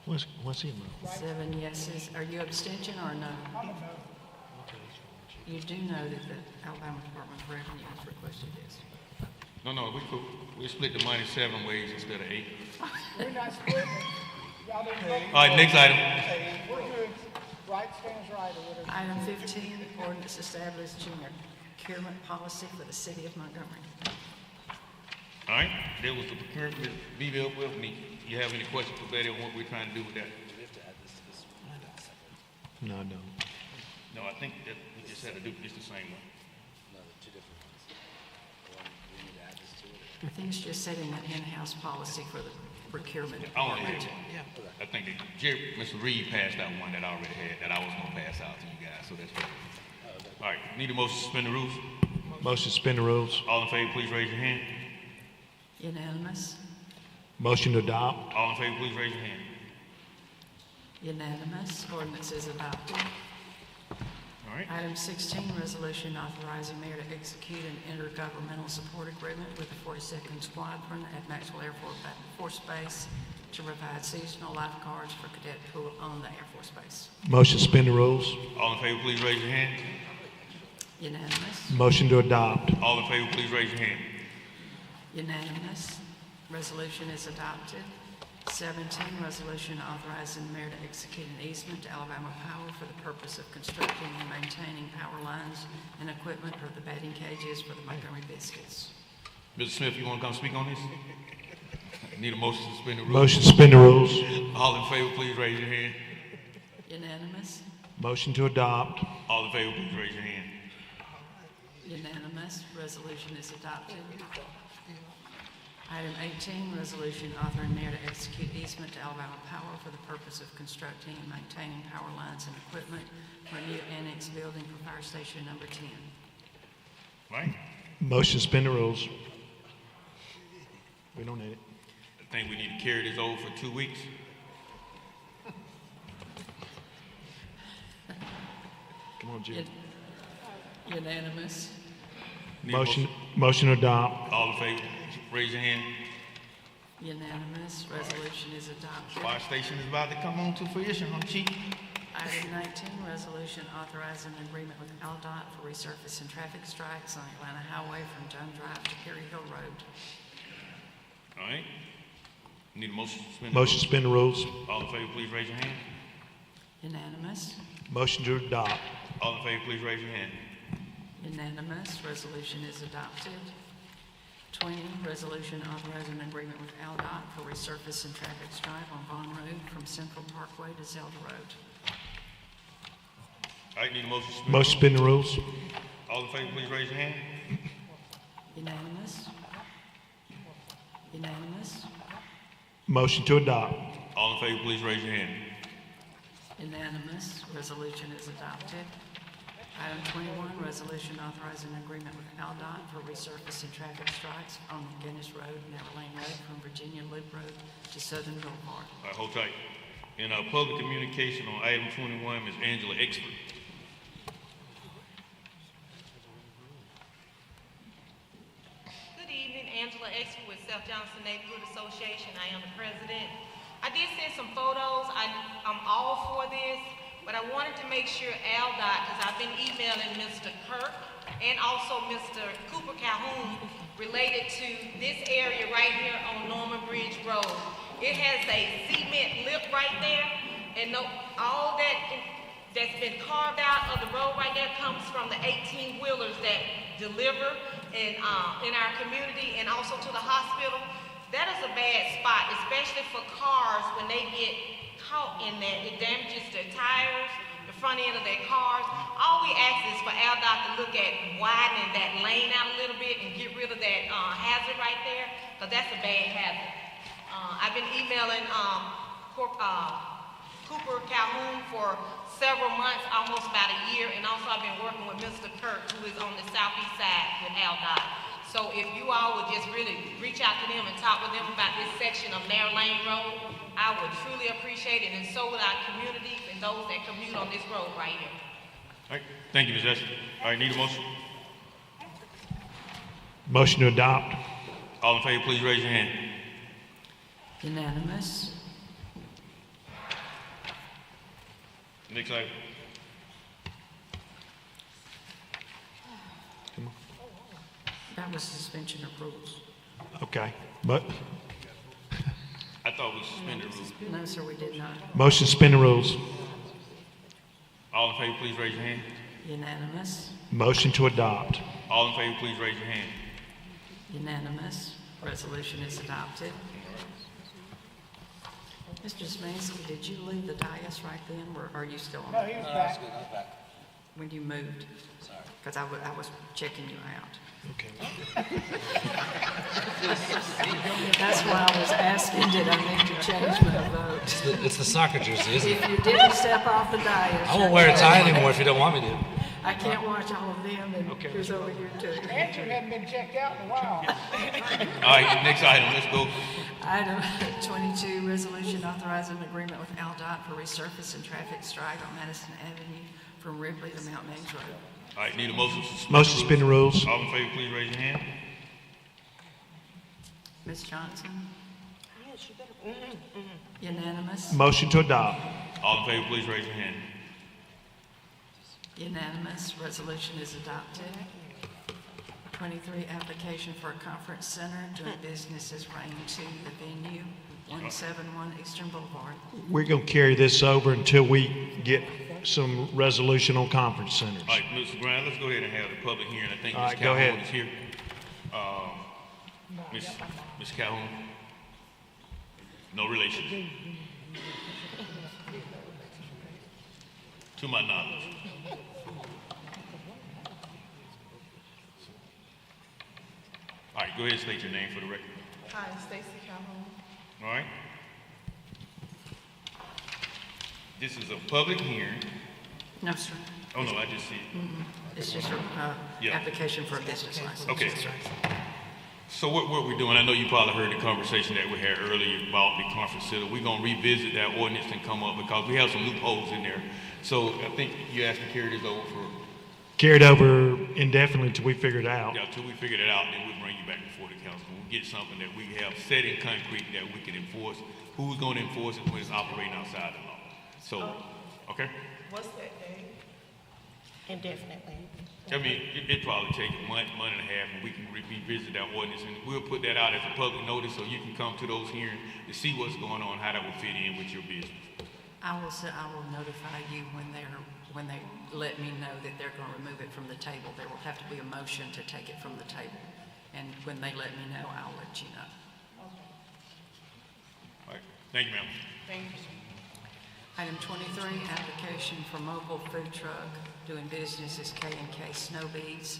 What's he? 7 yeses. Are you abstention or no? You do know that the Alabama Department of Revenue has requested this. No, we cool. We split the money 7 ways instead of 8. We're not splitting it. Y'all didn't vote. All right, next item. We're good. Right stands right or whatever. Item 15, ordinance establishing a procurement policy for the city of Montgomery. All right, there was the procurement, be there with me. You have any questions for Betty on what we're trying to do with that? No, I don't. No, I think that we just had to do this the same way. I think it's just setting an in-house policy for the procurement I only department. had one. I think that Mr. Reed passed out one that I already had that I was gonna pass out to you guys, so that's perfect. All right, need a motion to suspend the rules? Motion to suspend the rules. All in favor, please raise your hand. Unanimous? Motion to adopt. All in favor, please raise your hand. Unanimous. Ordinance is adopted. All right. Item 16, resolution authorizing mayor to execute an intergovernmental support agreement with the 42nd Squadron at Maxwell Air Force Base to provide seasonal lifeguards for cadet pool on the Air Force Base. Motion to suspend the rules. All in favor, please raise your hand. Unanimous? Motion to adopt. All in favor, please raise your hand. Unanimous. Resolution is adopted. 17, resolution authorizing the mayor to execute an easement to Alabama Power for the purpose of constructing and maintaining power lines and equipment for the batting cages for the Montgomery Biscuits. Mr. Smith, you want to come speak on this? Need a motion to suspend the rules? Motion to suspend the rules. All in favor, please raise your hand. Unanimous? Motion to adopt. All in favor, please raise your hand. Unanimous. Resolution is adopted. Item 18, resolution authorizing mayor to execute easement to Alabama Power for the purpose of constructing and maintaining power lines and equipment for a new annex building for fire station number 10. Right? Motion to suspend the rules. We don't need it. I think we need to carry this over for 2 weeks. Come on, Jim. Unanimous. Need a Motion to adopt. All in favor, raise your hand. Unanimous. Resolution is adopted. Fire station is about to come on to fruition, huh, Chief? Item 19, resolution authorizing an agreement with AUDITORIUM for resurfacing traffic strikes on Atlanta Highway from Dunn Drive to Perry Hill Road. All right. Need a motion to suspend. Motion to suspend the rules. All in favor, please raise your hand. Unanimous. Motion to adopt. All in favor, please raise your hand. Unanimous. Resolution is adopted. 20, resolution authorizing an agreement with AUDOT for resurfacing traffic stripe on Vaughn Road from Central Parkway to Zelda Road. All right, need a motion to suspend. Motion to suspend the rules. All in favor, please raise your hand. Unanimous. Unanimous. Motion to adopt. All in favor, please raise your hand. Unanimous. Resolution is adopted. Item 21, resolution authorizing an agreement with AUDOT for resurfacing traffic stripes on Guinness Road and Everlane Road from Virginia Loop Road to Southern Boulevard. All right, hold tight. In our public communication on item 21, Ms. Angela Expert. Good evening, Angela Expert with South Johnson Neighborhood Association. I am the president. I did send some photos. I'm all for this, but I wanted to make sure ALDOT, because I've been emailing Mr. Kirk and also Mr. Cooper Calhoun related to this area right here on Norman Bridge Road. It has a cement lip right there, and all that's been carved out of the road right there comes from the 18-wheelers that deliver in our community and also to the hospital. That is a bad spot, especially for cars when they get caught in that. It damages their tires, the front end of their cars. All we ask is for ALDOT to look at widening that lane out a little bit and get rid of that hazard right there, because that's a bad hazard. I've been emailing Cooper Calhoun for several months, almost about a year, and also I've been working with Mr. Kirk, who is on the southeast side with ALDOT. So if you all would just really reach out to them and talk with them about this section of Narrow Lane Road, I would truly appreciate it, and so would our communities and those that commute on this road right here. All right, thank you, Ms. Esther. All right, need a motion? Motion to adopt. All in favor, please raise your hand. Unanimous. Next item. That was suspension of rules. Okay. But I thought we suspended rules. No, sir, we did not. motion to suspend the rules. All in favor, please raise your hand. Unanimous. Motion to adopt. All in favor, please raise your hand. Unanimous. Resolution is adopted. Mr. Smansky, did you leave the dais right then, or are you still on? No, he was back. When you moved? Sorry. because I was checking you out. Okay. That's why I was asking, did I need to change my vote? It's the soccer jersey, isn't it? If you didn't step off the dais. I won't wear a tie anymore if you don't want me to. I can't watch all of them, and here's over here too. Andrew hadn't been checked out in a while. All right, next item, let's go. Item 22, resolution authorizing an agreement with AUDOT for resurfacing traffic stripe on Madison Avenue from Ripley to Mount Ames Road. All right, need a motion to suspend. Motion to suspend the rules. All in favor, please raise your hand. Ms. Johnson? Unanimous? Motion to adopt. All in favor, please raise your hand. Unanimous. Resolution is adopted. 23, application for a conference center doing business as Rain 2, the venue, 171 Eastern Boulevard. We're going to carry this over until we get some resolution on conference centers. All right, Mr. Brown, let's go ahead and have the public hearing. I think All Ms. right, go Calhoun ahead. is here. Ms. Calhoun? No relation. To my knowledge. All right, go ahead and state your name for the record. Hi, Stacy Calhoun. All right? This is a public hearing. No, sir. Oh, no, I just see it. It's just an Yeah. application for a business license. Okay. So what we're doing, I know you probably heard the conversation that we had earlier about the conference center. We're gonna revisit that ordinance and come up because we have some loopholes in there. So I think you asked to carry this over for, Carried over indefinitely until we figure it out. yeah, till we figure it out, then we'll bring you back before the council. We'll get something that we have set in concrete that we can enforce. Who's gonna enforce it when it's operating outside the law? So, okay? What's that date? Indefinitely. I mean, it'd probably take a month and a half, and we can revisit that ordinance, and we'll put that out as a public notice, so you can come to those hearings to see what's going on, how that will fit in with your business. I will notify you when they let me know that they're going to remove it from the table. There will have to be a motion to take it from the table. And when they let me know, I'll let you know. All right, thank you, ma'am. Thank you. Item 23, application for mobile food truck doing business as K&K Snow Beads,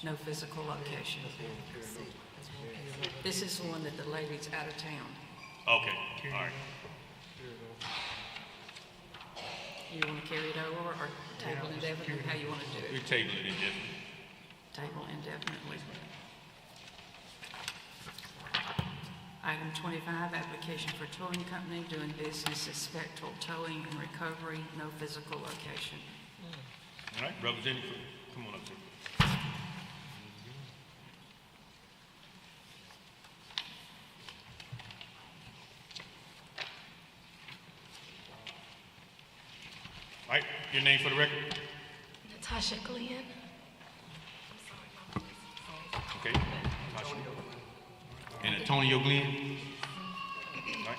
no physical location. This is the one that the lady's out of town. Okay, all right. You want to carry it over or table indefinitely? How you want to do We it? table it indefinitely. Table indefinitely. Item 25, application for towing company doing business as Spectral Towing and Recovery, no physical location. All right, Representative, come on up, sir. All right, your name for the record? Natasha Glenn. Okay. Tasha. And Antonio Glenn? All right.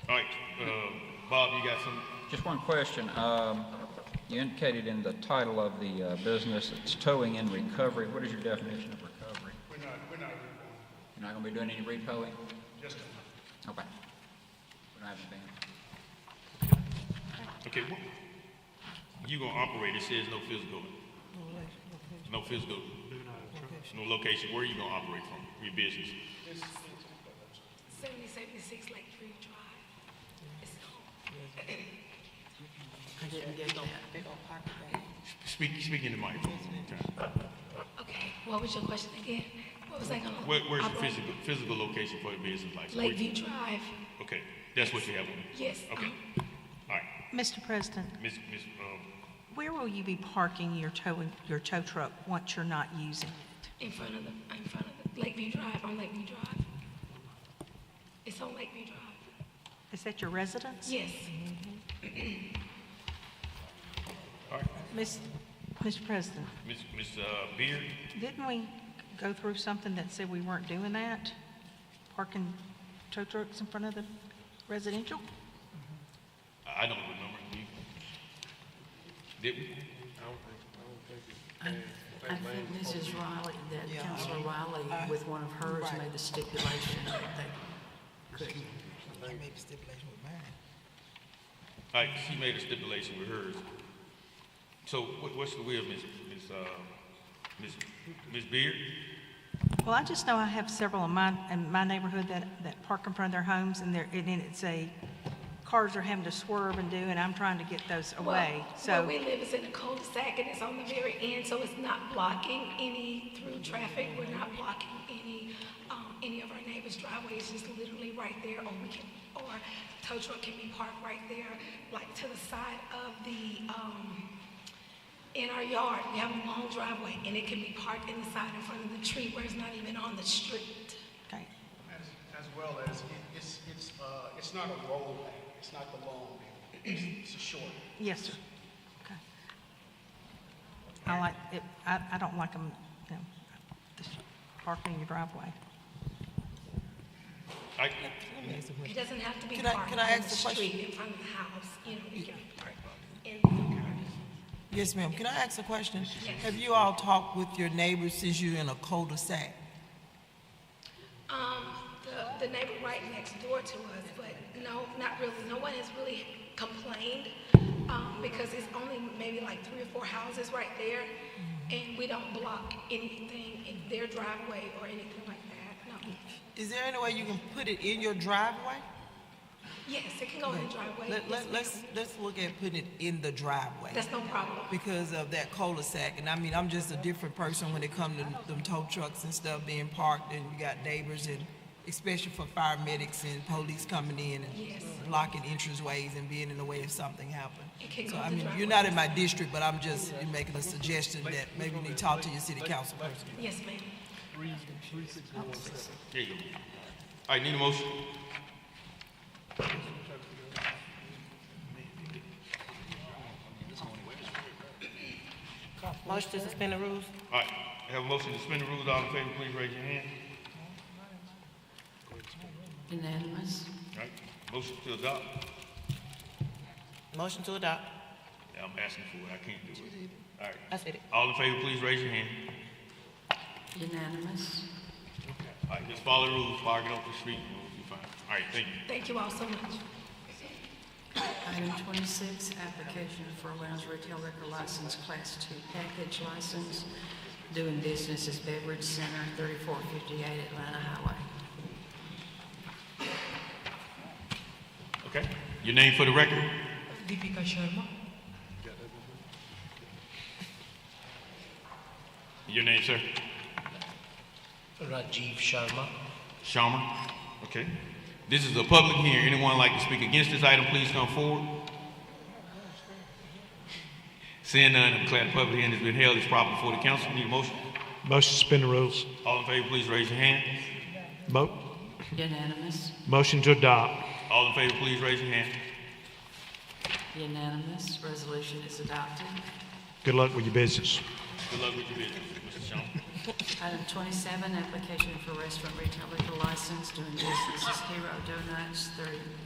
All right, Bob, you got some? Just one question. You indicated in the title of the business, it's towing and recovery. What is your definition of recovery? We're not repoing. You're not going to be doing any repoing? Just Okay. We don't have anything. Okay, you gonna operate, it says no physical. No physical, no location. Where are you gonna operate from, your business? 7076 Lakeview Drive. I didn't get that. Speak in the microphone. Okay, what was your question again? What was I gonna? Where's your physical location for the business license? Lakeview Drive. Okay, that's what you have on it? Yes. Okay, all right. Mr. President, Miss, where will you be parking your tow truck once you're not using it? In front of the Lakeview Drive, on Lakeview Drive. It's on Lakeview Drive. Is that your residence? Yes. all right. Mr. President, Miss Beard? didn't we go through something that said we weren't doing that? Parking tow trucks in front of the residential? I don't remember. Did we? I think Mrs. Riley, that Councilor Riley, with one of hers, made the stipulation that they couldn't. They made the stipulation with mine. All right, she made a stipulation with hers. So what's the will, Ms. Beard? Well, I just know I have several in my neighborhood that park in front of their homes, and then it's cars are having to swerve and do, and I'm trying to get those away. Where we live is in a cul-de-sac, and it's on the very end, so it's not blocking any through traffic. We're not blocking any of our neighbors' driveways. It's just literally right there, or tow truck can be parked right there, like to the side of in our yard. We have a long driveway, and it can be parked in the side in front of the tree where it's not even on the street. Okay. As well as it's not a roll back. It's not the long back. It's a short. Yes, sir. Okay. I like it. I don't like them, just parking in your driveway. It doesn't have to be Can I parked on ask the a question? street in front of the house. You can park in the car. Yes, ma'am. Can I ask a question? Yes. Have you all talked with your neighbors since you're in a cul-de-sac? The neighbor right next door to us, but no, not really. No one has really complained because it's only maybe like 3 or 4 houses right there, and we don't block anything in their driveway or anything like that. No. Is there any way you can put it in your driveway? Yes, it can go in the driveway. Let's look at putting it in the driveway. That's no problem. Because of that cul-de-sac, and I mean, I'm just a different person when it comes to them tow trucks and stuff being parked, and you got neighbors, and especially for fire medics and police coming in and blocking entranceways and being in the way if something happened. So I mean, you're not in my district, but I'm just making a suggestion that maybe you need to talk to your city council person. Yes, ma'am. There you go. All right, need a motion? Motion to suspend the rules. All right, I have a motion to suspend the rules. All in favor, please raise your hand. Unanimous. All right, motion to adopt. Motion to adopt. Yeah, I'm asking for it. I can't do it. All right. I said it. All in favor, please raise your hand. Unanimous. All right, just follow the rules. Park it off the street. You'll be fine. All right, thank you. Thank you all so much. Item 26, application for a lounge retail liquor license, Class 2 package license, doing business as Beverage Center, 3458 Atlanta Highway. Okay, your name for the record? Deepika Sharma. Your name, sir? Rajiv Sharma. Sharma? Okay. This is a public hearing. Anyone like to speak against this item, please come forward. Seeing none, I declare the public hearing has been held. It's proper before the council. Need a motion? Motion to suspend the rules. All in favor, please raise your hand. Unanimous. Motion to adopt. All in favor, please raise your hand. Unanimous. Resolution is adopted. Good luck with your business. Good luck with your business, Mr. Sharma. Item 27, application for restaurant retail liquor license, doing business as Hero Donuts,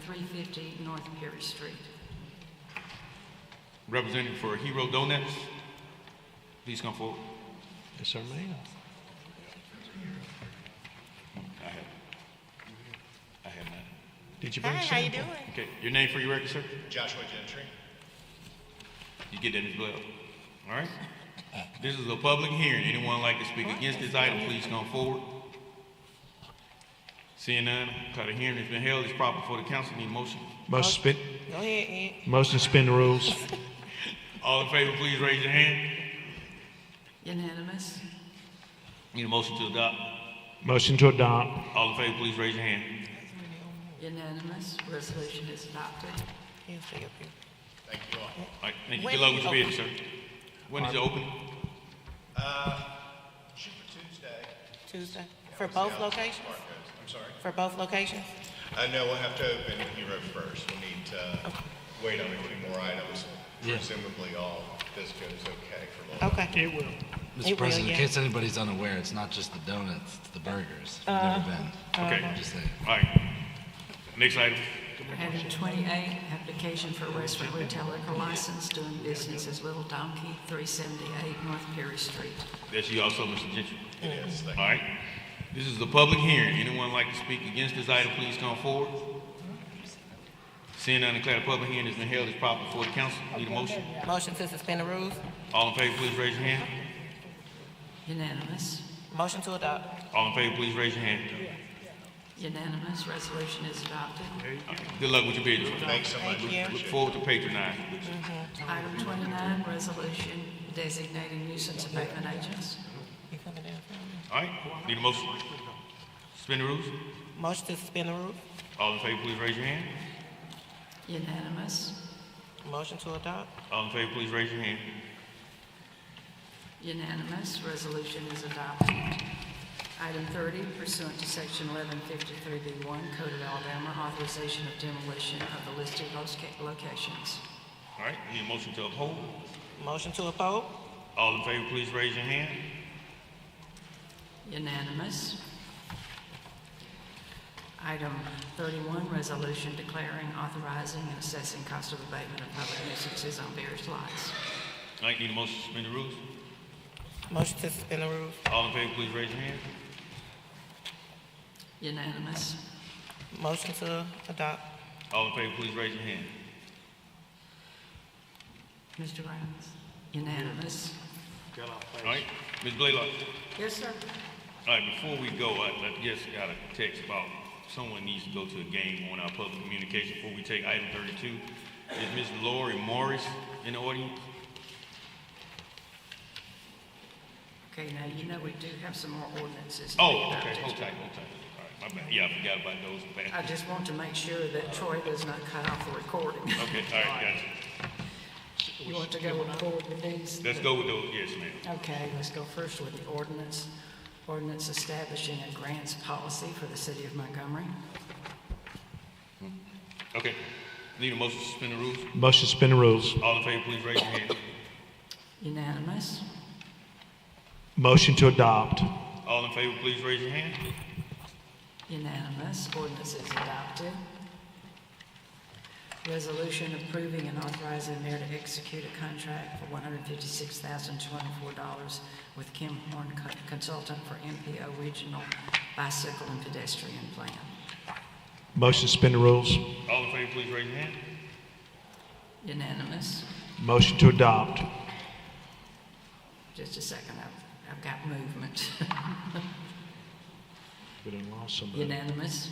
350 North Perry Street. Representative for Hero Donuts, please come forward. Yes, sir, ma'am. I have none. Did you bring a Hi, how you sample? doing? Okay, your name for your record, sir? Joshua Gentry. You get that as well. All right? This is a public hearing. Anyone like to speak against this item, please come forward. Seeing none, the hearing has been held. It's proper for the council. Need a motion? Motion suspend. Go ahead, Ed. Motion to suspend the rules. All in favor, please raise your hand. Unanimous. Need a motion to adopt? Motion to adopt. All in favor, please raise your hand. Unanimous. Resolution is adopted. He'll stay up here. Thank you all. All right, thank you. When Good luck is with your it business, sir. When is it open? Shoot for Tuesday. Tuesday. Yeah, For we'll see both how locations? smart goes. I'm sorry. For both locations? No, we'll have to open Hero first. We'll need to wait on a few more items. Presumably all this goes okay for launch. Okay. It will. Mr. President, in case anybody's unaware, it's not just the donuts, it's the burgers. If you've never been. Okay. Just saying. All right. Next item. Item 28, application for restaurant retail liquor license, doing business as Little Donkey, 378 North Perry Street. That's you also, Mr. Gentry? It is. Thank All right. This is a public hearing. Anyone like to speak against this item, please come forward. Seeing none, declare the public hearing has been held as proper before the council. Need a motion? Motion to suspend the rules. All in favor, please raise your hand. Unanimous. Motion to adopt. All in favor, please raise your hand. Unanimous. Resolution is adopted. Good luck with your business. Thanks so much. Thank you. Look forward to patronizing. Item 29, resolution designating nuisance abatement agents. You coming down for me? All right, need a motion? Suspend the rules? Motion to suspend the rules. All in favor, please raise your hand. Unanimous. Motion to adopt. All in favor, please raise your hand. Unanimous. Resolution is adopted. Item 30, pursuant to Section 1153B1, Code of Alabama, authorization of demolition of the listed locations. All right, need a motion to uphold? Motion to uphold. All in favor, please raise your hand. Unanimous. Item 31, resolution declaring, authorizing, and assessing cost of abatement of public nuisances on various lots. All right, need a motion to suspend the rules? Motion to suspend the rules. All in favor, please raise your hand. Unanimous. Motion to adopt. All in favor, please raise your hand. Mr. Brown? Unanimous. All right, Ms. Blaylock. Yes, sir. All right, before we go, I just got a text about someone needs to go to a game on our public communication before we take item 32. Is Ms. Lori Morris in the audience? Okay, now, you know we do have some more ordinances. Oh, okay, hold tight. All right, my bad. Yeah, I forgot about those. I just want to make sure that Troy does not cut off the recording. Okay, all right, gotcha. You want to go forward with these? Let's go with those, yes, ma'am. Okay, let's go first with the ordinance. Ordinance establishing a grants policy for the city of Montgomery. Okay, need a motion to suspend the rules? Motion to suspend the rules. All in favor, please raise your hand. Unanimous. Motion to adopt. All in favor, please raise your hand. Unanimous. Ordinance is adopted. Resolution approving and authorizing the mayor to execute a contract for $156,024 with Kim Horn Consultant for MPO Regional Bicycle and Pedestrian Plan. Motion to suspend the rules. All in favor, please raise your hand. Unanimous. Motion to adopt. Just a second, I've got movement. We done lost somebody. Unanimous.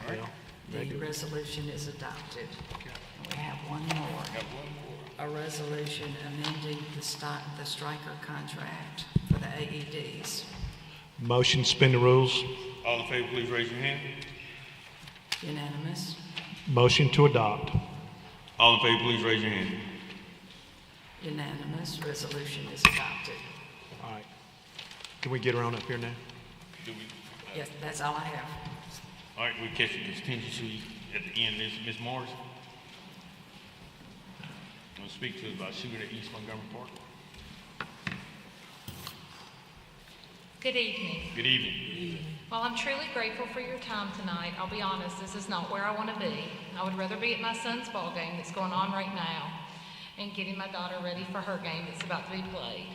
Well, The resolution is adopted. We have one more. A resolution amending the striker contract for the AEDs. Motion to suspend the rules. All in favor, please raise your hand. Unanimous. Motion to adopt. All in favor, please raise your hand. Unanimous. Resolution is adopted. All right. Can we get her on up here now? Do we? Yes, that's all I have. All right, we catch your contingency at the end. Ms. Morris. I'm going to speak to us about shooting at East Montgomery Park. Good evening. Good evening. Well, I'm truly grateful for your time tonight. I'll be honest, this is not where I want to be. I would rather be at my son's ball game that's going on right now and getting my daughter ready for her game that's about to be played.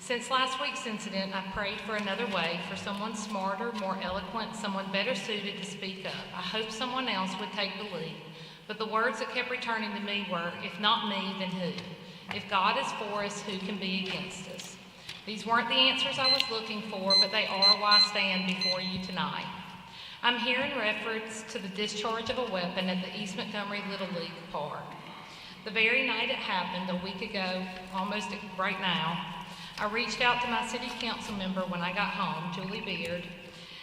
Since last week's incident, I prayed for another way, for someone smarter, more eloquent, someone better suited to speak up. I hoped someone else would take the lead. But the words that kept returning to me were, if not me, then who? If God is for us, who can be against us? These weren't the answers I was looking for, but they are why I stand before you tonight. I'm here in reference to the discharge of a weapon at the East Montgomery Little League Park. The very night it happened, a week ago, almost right now, I reached out to my city council member when I got home, Julie Beard,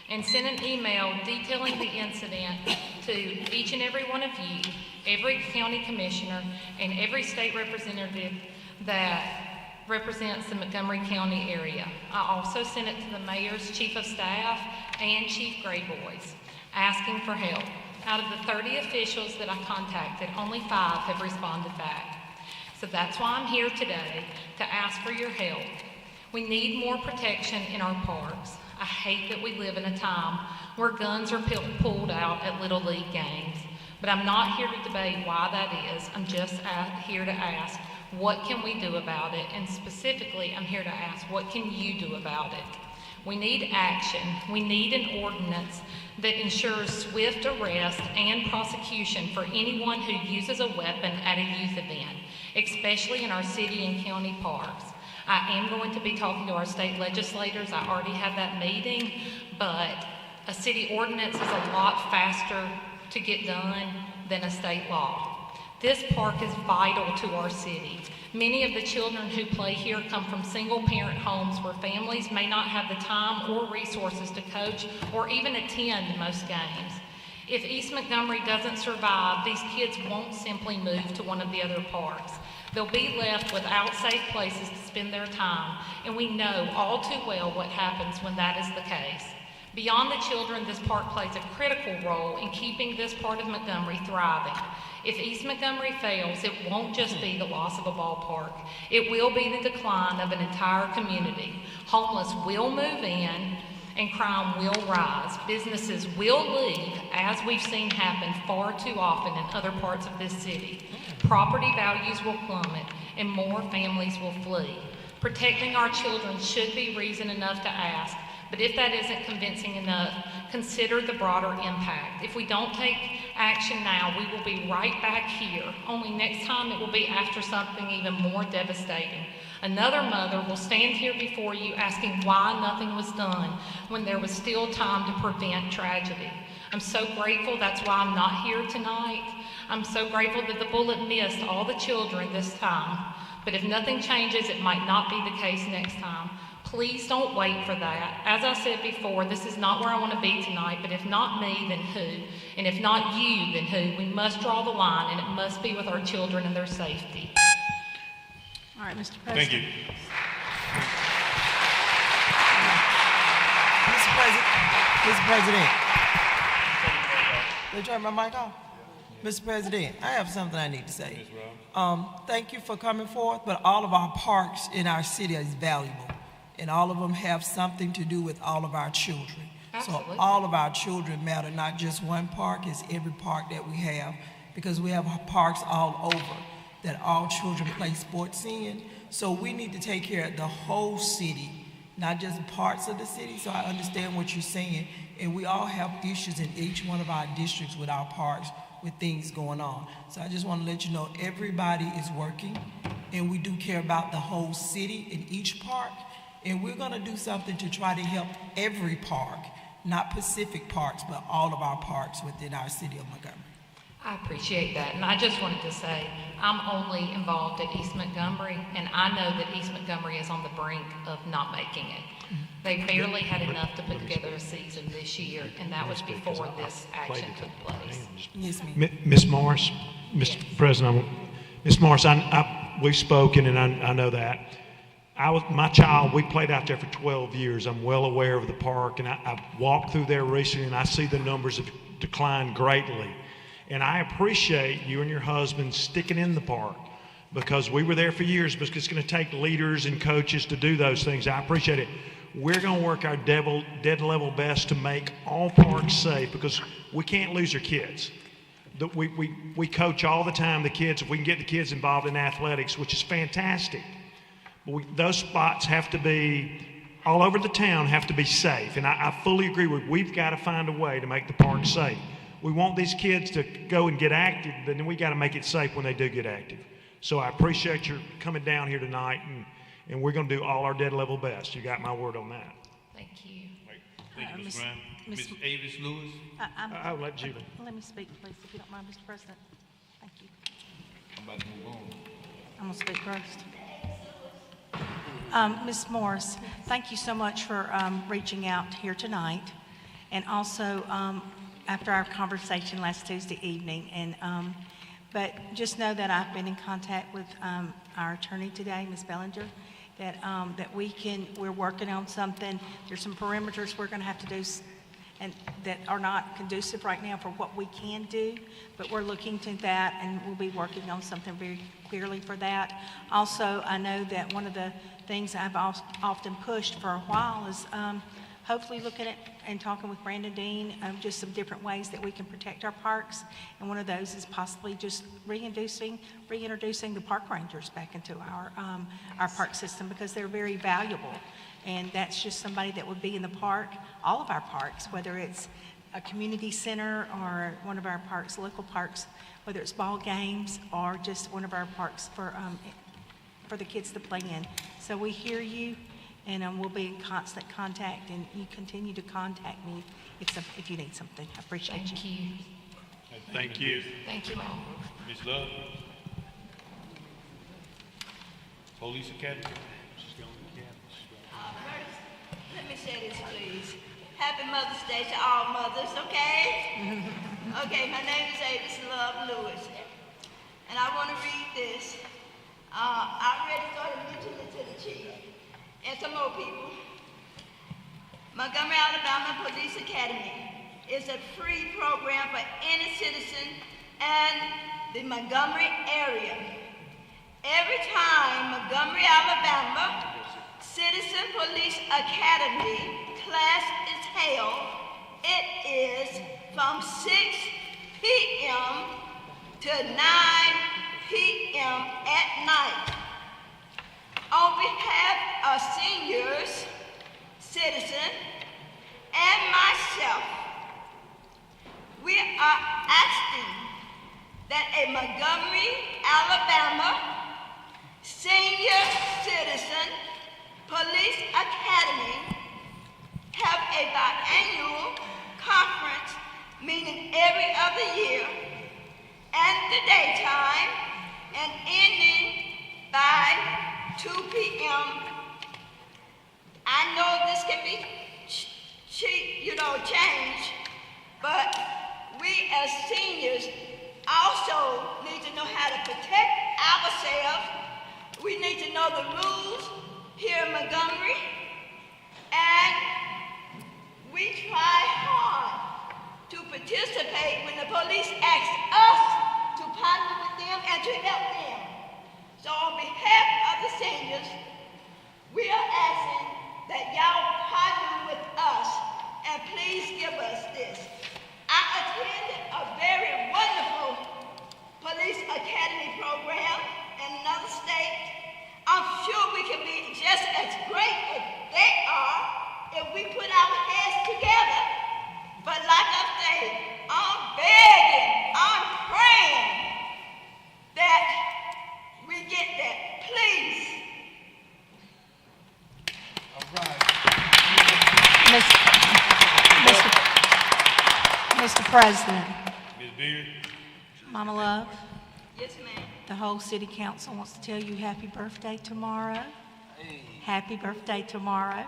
and sent an email detailing the incident to each and every one of you, every county commissioner, and every state representative that represents the Montgomery County area. I also sent it to the mayor's chief of staff and Chief Grayboys, asking for help. Out of the 30 officials that I contacted, only 5 have responded back. So that's why I'm here today, to ask for your help. We need more protection in our parks. I hate that we live in a time where guns are pulled out at Little League games, but I'm not here to debate why that is. I'm just here to ask, what can we do about it? And specifically, I'm here to ask, what can you do about it? We need action. We need an ordinance that ensures swift arrest and prosecution for anyone who uses a weapon at a youth event, especially in our city and county parks. I am going to be talking to our state legislators. I already have that meeting, but a city ordinance is a lot faster to get done than a state law. This park is vital to our city. Many of the children who play here come from single-parent homes where families may not have the time or resources to coach or even attend most games. If East Montgomery doesn't survive, these kids won't simply move to one of the other parks. They'll be left without safe places to spend their time, and we know all too well what happens when that is the case. Beyond the children, this park plays a critical role in keeping this part of Montgomery thriving. If East Montgomery fails, it won't just be the loss of a ballpark. It will be the decline of an entire community. Homeless will move in, and crime will rise. Businesses will leave, as we've seen happen far too often in other parts of this city. Property values will plummet, and more families will flee. Protecting our children should be reason enough to ask, but if that isn't convincing enough, consider the broader impact. If we don't take action now, we will be right back here, only next time it will be after something even more devastating. Another mother will stand here before you asking why nothing was done when there was still time to prevent tragedy. I'm so grateful that's why I'm not here tonight. I'm so grateful that the bullet missed all the children this time. But if nothing changes, it might not be the case next time. Please don't wait for that. As I said before, this is not where I want to be tonight, but if not me, then who? And if not you, then who? We must draw the line, and it must be with our children and their safety. All right, Mr. President. Thank you. Mr. President. They turn my mic off? Mr. President, I have something I need to say. Thank you for coming forth, but all of our parks in our city is valuable, and all of them have something to do with all of our children. Absolutely. So all of our children matter, not just one park, it's every park that we have, because we have parks all over that all children play sports in. So we need to take care of the whole city, not just parts of the city. So I understand what you're saying, and we all have issues in each one of our districts with our parks, with things going on. So I just want to let you know everybody is working, and we do care about the whole city in each park, and we're going to do something to try to help every park, not Pacific parks, but all of our parks within our city of Montgomery. I appreciate that, and I just wanted to say I'm only involved at East Montgomery, and I know that East Montgomery is on the brink of not making it. They barely had enough to put together a season this year, and that was before this action took place. Yes, ma'am. Ms. Morris, Mr. President, Ms. Morris, we've spoken, and I know that. My child, we played out there for 12 years. I'm well aware of the park, and I've walked through there recently, and I see the numbers have declined greatly. And I appreciate you and your husband sticking in the park, because we were there for years, but it's going to take leaders and coaches to do those things. I appreciate it. We're going to work our dead level best to make all parks safe, because we can't lose our kids. We coach all the time the kids. If we can get the kids involved in athletics, which is fantastic, but those spots have to be, all over the town, have to be safe. And I fully agree with, we've got to find a way to make the park safe. We want these kids to go and get active, but then we got to make it safe when they do get active. So I appreciate your coming down here tonight, and we're going to do all our dead level best. You got my word on that. Thank you. Thank you, Ms. Brown. Ms. Avis Lewis? I'll let Julie. Let me speak, please, if you don't mind, Mr. President. Thank you. I'm about to move on. I'm going to speak first. Ms. Morris, thank you so much for reaching out here tonight, and also after our conversation last Tuesday evening. But just know that I've been in contact with our attorney today, Ms. Bellinger, that we're working on something. There's some perimeters we're going to have to do and that are not conducive right now for what we can do, but we're looking to that, and we'll be working on something very clearly for that. Also, I know that one of the things I've often pushed for a while is hopefully looking at and talking with Brandon Dean just some different ways that we can protect our parks, and one of those is possibly just reintroducing the park rangers back into our park system, because they're very valuable. And that's just somebody that would be in the park, all of our parks, whether it's a community center or one of our parks, local parks, whether it's ball games or just one of our parks for the kids to play in. So we hear you, and we'll be in constant contact, and you continue to contact me if you need something. I appreciate you. Thank you. Thank you. Thank you, ma'am. Ms. Love? Police Academy? First, let me say this, please. Happy Mother's Day to all mothers, okay? Okay, my name is Avis Love Lewis, and I want to read this. I already started mentioning it to the chief and some more people. Montgomery, Alabama Police Academy is a free program for any citizen and the Montgomery area. Every time Montgomery, Alabama Citizen Police Academy class is held, it is from 6 p.m. to 9 p.m. at night. On behalf of seniors, citizen, and myself, we are asking that a Montgomery, Alabama Senior Citizen Police Academy have a biannual conference meeting every other year and the daytime and ending by 2 p.m. I know this can be changed, but we as seniors also need to know how to protect ourselves. We need to know the rules here in Montgomery, and we try hard to participate when the police ask us to partner with them and to help them. So on behalf of the seniors, we are asking that y'all partner with us and please give us this. I attended a very wonderful police academy program in another state. I'm sure we can be just as great as they are if we put our heads together. But like I say, I'm begging, I'm praying that we get that, please. All right. Mr. President. Ms. Beard? Mama Love. Yes, ma'am. The whole city council wants to tell you happy birthday tomorrow. Happy birthday tomorrow.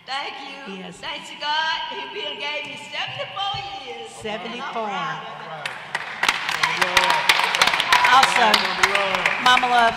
Thank you. Yes. Thanks to God, He gave me 74 years. 74. Also, Mama Love,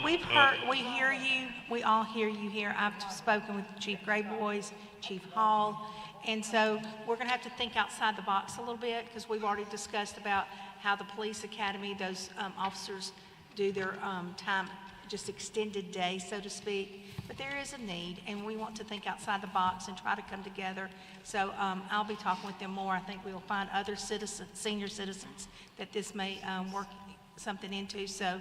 we've heard, we hear you, we all hear you here. I've spoken with Chief Grayboys, Chief Hall, and so we're gonna have to think outside the box a little bit because we've already discussed about how the police academy, those officers do their time, just extended day, so to speak. But there is a need, and we want to think outside the box and try to come together. So I'll be talking with them more. I think we will find other citizens, senior citizens, that this may work something into. So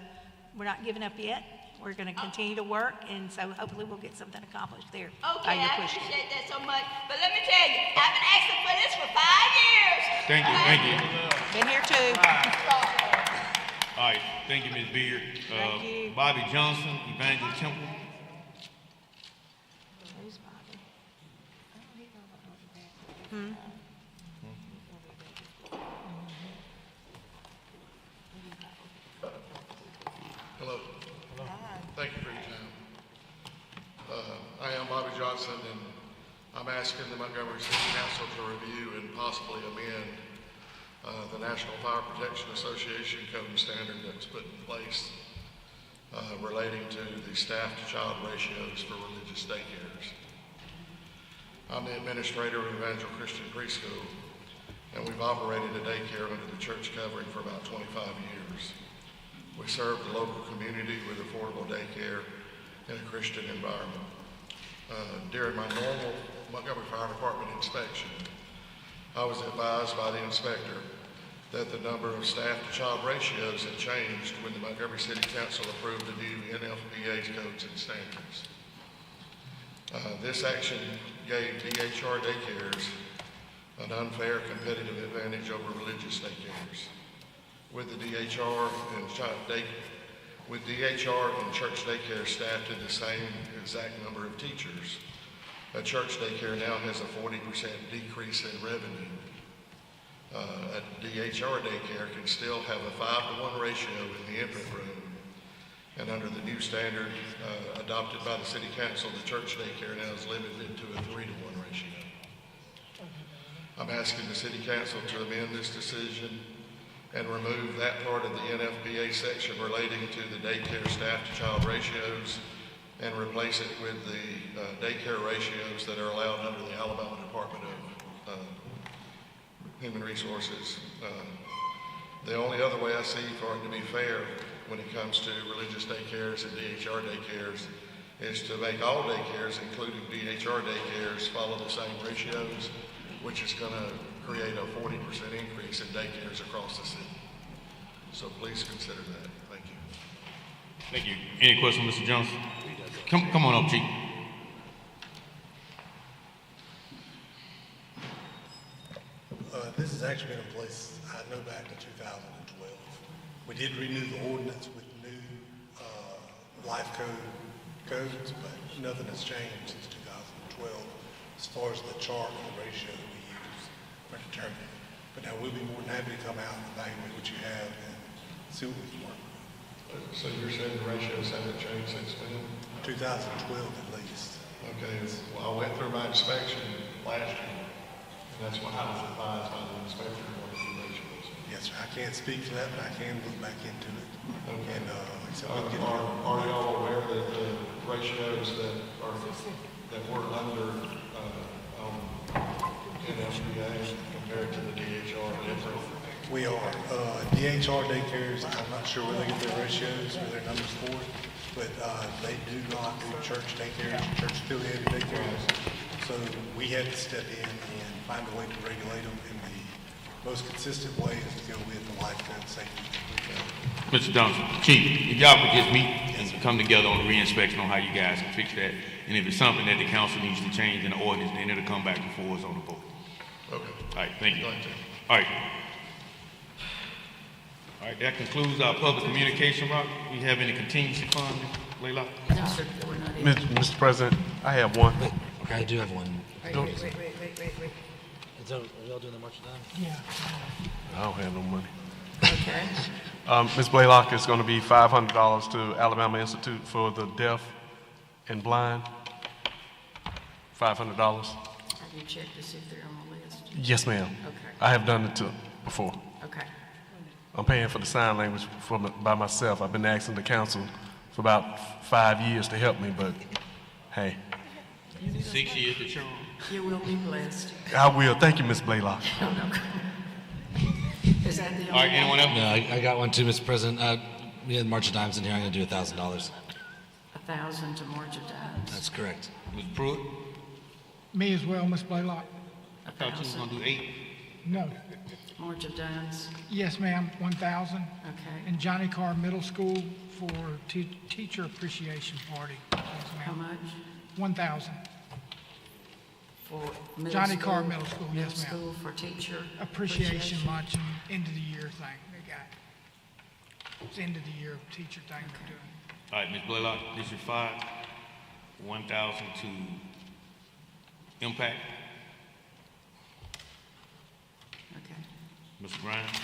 we're not giving up yet. We're going to continue to work, and so hopefully we'll get something accomplished there. Okay, I appreciate that so much. But let me tell you, I've been asking for this for 5 years. Thank you, thank you. Been here too. All right, thank you, Ms. Beard. Thank you. Bobby Johnson, Evangelist Temple. Who's Bobby? Hello. Thank you for your time. I am Bobby Johnson, and I'm asking the Montgomery City Council to review and possibly amend the National Fire Protection Association code and standard that's put in place relating to the staff-to-child ratios for religious daycares. I'm the administrator of Evangel Christian Preschool, and we've operated a daycare under the church covering for about 25 years. We serve the local community with affordable daycare in a Christian environment. During my normal Montgomery Fire Department inspection, I was advised by the inspector that the number of staff-to-child ratios had changed when the Montgomery City Council approved the new NFPA codes and standards. This action gave DHR daycares an unfair competitive advantage over religious daycares. With DHR and church daycare staffed at the same exact number of teachers, a church daycare now has a 40% decrease in revenue. A DHR daycare can still have a 5-to-1 ratio in the infant room, and under the new standard adopted by the City Council, the church daycare now is limited to a 3-to-1 ratio. I'm asking the City Council to amend this decision and remove that part of the NFPA section relating to the daycare staff-to-child ratios and replace it with the daycare ratios that are allowed under the Alabama Department of Human Resources. The only other way I see for it to be fair when it comes to religious daycares and DHR daycares is to make all daycares, including DHR daycares, follow the same ratios, which is going to create a 40% increase in daycares across the city. So please consider that. Thank you. Thank you. Any questions, Mr. Johnson? Come on up, Chief. This has actually been in place, I know, back in 2012. We did renew the ordinance with new life codes, but nothing has changed since 2012 as far as the chart and the ratio that we use for determining. But now we'll be more than happy to come out and evaluate what you have and see what we can work with. So you're saying the ratios haven't changed since when? 2012 at least. Okay, well, I went through my inspection last year, and that's what I was advised by the inspector on the ratios. Yes, sir. I can't speak to that, but I can look back into it. Okay. And like I said, are y'all aware that the ratios that were under NFPA compared to the DHR are different? We are. DHR daycares, I'm not sure where they get their ratios or their numbers for it, but they do not do church daycares, church affiliated daycares. So we had to step in and find a way to regulate them, and the most consistent way is to go with the lifetime safety. Mr. Johnson, Chief, if y'all could just meet and come together on the re-inspection on how you guys can fix that. And if it's something that the council needs to change in the ordinance, then it'll come back before us on the board. Okay. All right, thank you. All right. All right, that concludes our public communication route. We have any contingency fund, Layla? No, sir, we're not in. Mr. President, I have one. Okay, I do have one. Wait. Are we all doing the march of time? Yeah. I don't have no money. Okay. Ms. Blaylock, it's going to be $500 to Alabama Institute for the Deaf and Blind. $500. Have you checked to see if they're on the list? Yes, ma'am. Okay. I have done it before. Okay. I'm paying for the sign language by myself. I've been asking the council for about 5 years to help me, but hey. 6 years to charm. You will be blessed. I will. Thank you, Ms. Blaylock. Is that the only? All right, anyone else? No, I got one too, Mr. President. We had March of Dimes in here. I'm going to do $1,000. 1,000 to March of Dimes. That's correct. Ms. Pruitt? Me as well, Miss Blaylock. I thought you was gonna do 8. No. March of Dimes. Yes, ma'am, 1,000. Okay. And Johnny Carr Middle School for teacher appreciation party. Yes, How ma'am. much? 1,000. For middle Johnny school? Carr Middle School, yes, ma'am. Middle school for teacher Appreciation lunch and end of the year thing they got. It's end of the year teacher thing they're doing. All right, Ms. Blaylock, District 5, 1,000 to Impact. Okay. Mr. Grimes?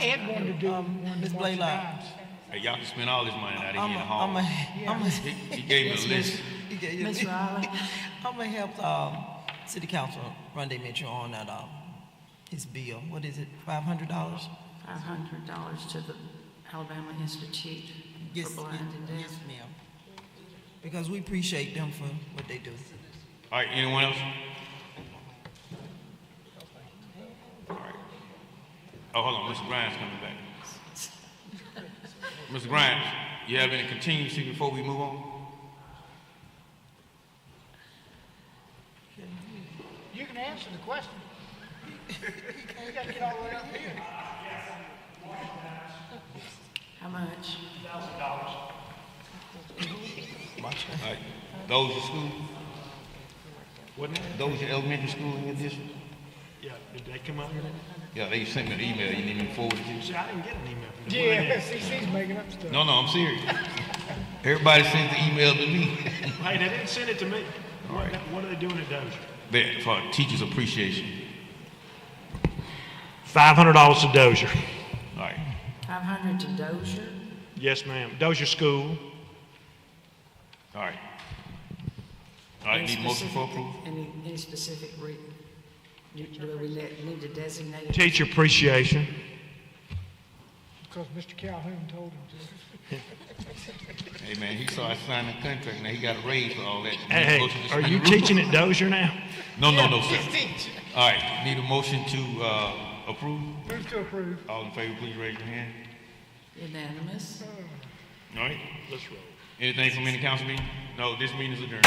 Ed wanted to do one Ms. to March of Blaylock. Dimes. Hey, y'all can spend all this money out of here in the hall. He gave me a list. Ms. Riley? I'm gonna help City Council run their mention on that his bill. What is it? $500? $500 to the Alabama Institute for Blind and Deaf. Yes, ma'am. Because we appreciate them for what they do. All right, anyone else? All right. Oh, hold on, Mr. Grimes coming back. Mr. Grimes, you have any contingency before we move on? You can answer the question. You gotta get all the way up here. How much? $1,000. All right. Those are school? Wasn't it? Those are elementary school in your district? Yeah, did they come up here? Yeah, they sent me an email. You didn't even forward it to me. See, I didn't get an email from them. Yeah, CC's making up stuff. No, I'm serious. Everybody sends the email to me. Hey, they didn't send it to me. What are they doing at Dozier? For teachers' appreciation. $500 to Dozier. All right. 500 to Dozier? Yes, ma'am. Dozier School. All right. All right, need a motion for approval? Any specific do we need to designate it? Teacher appreciation. Because Mr. Calhoun told him to. Hey, man, he saw I signed the contract. Now he got a raise for all that. Hey, Motion to are suspend you the rules? teaching at Dozier now? No, sir. He's teaching. All right, need a motion to approve? Move to approve. All in favor, please raise your hand. Unanimous? All right. Let's roll. Anything from any council meeting? No, this meeting is adjourned.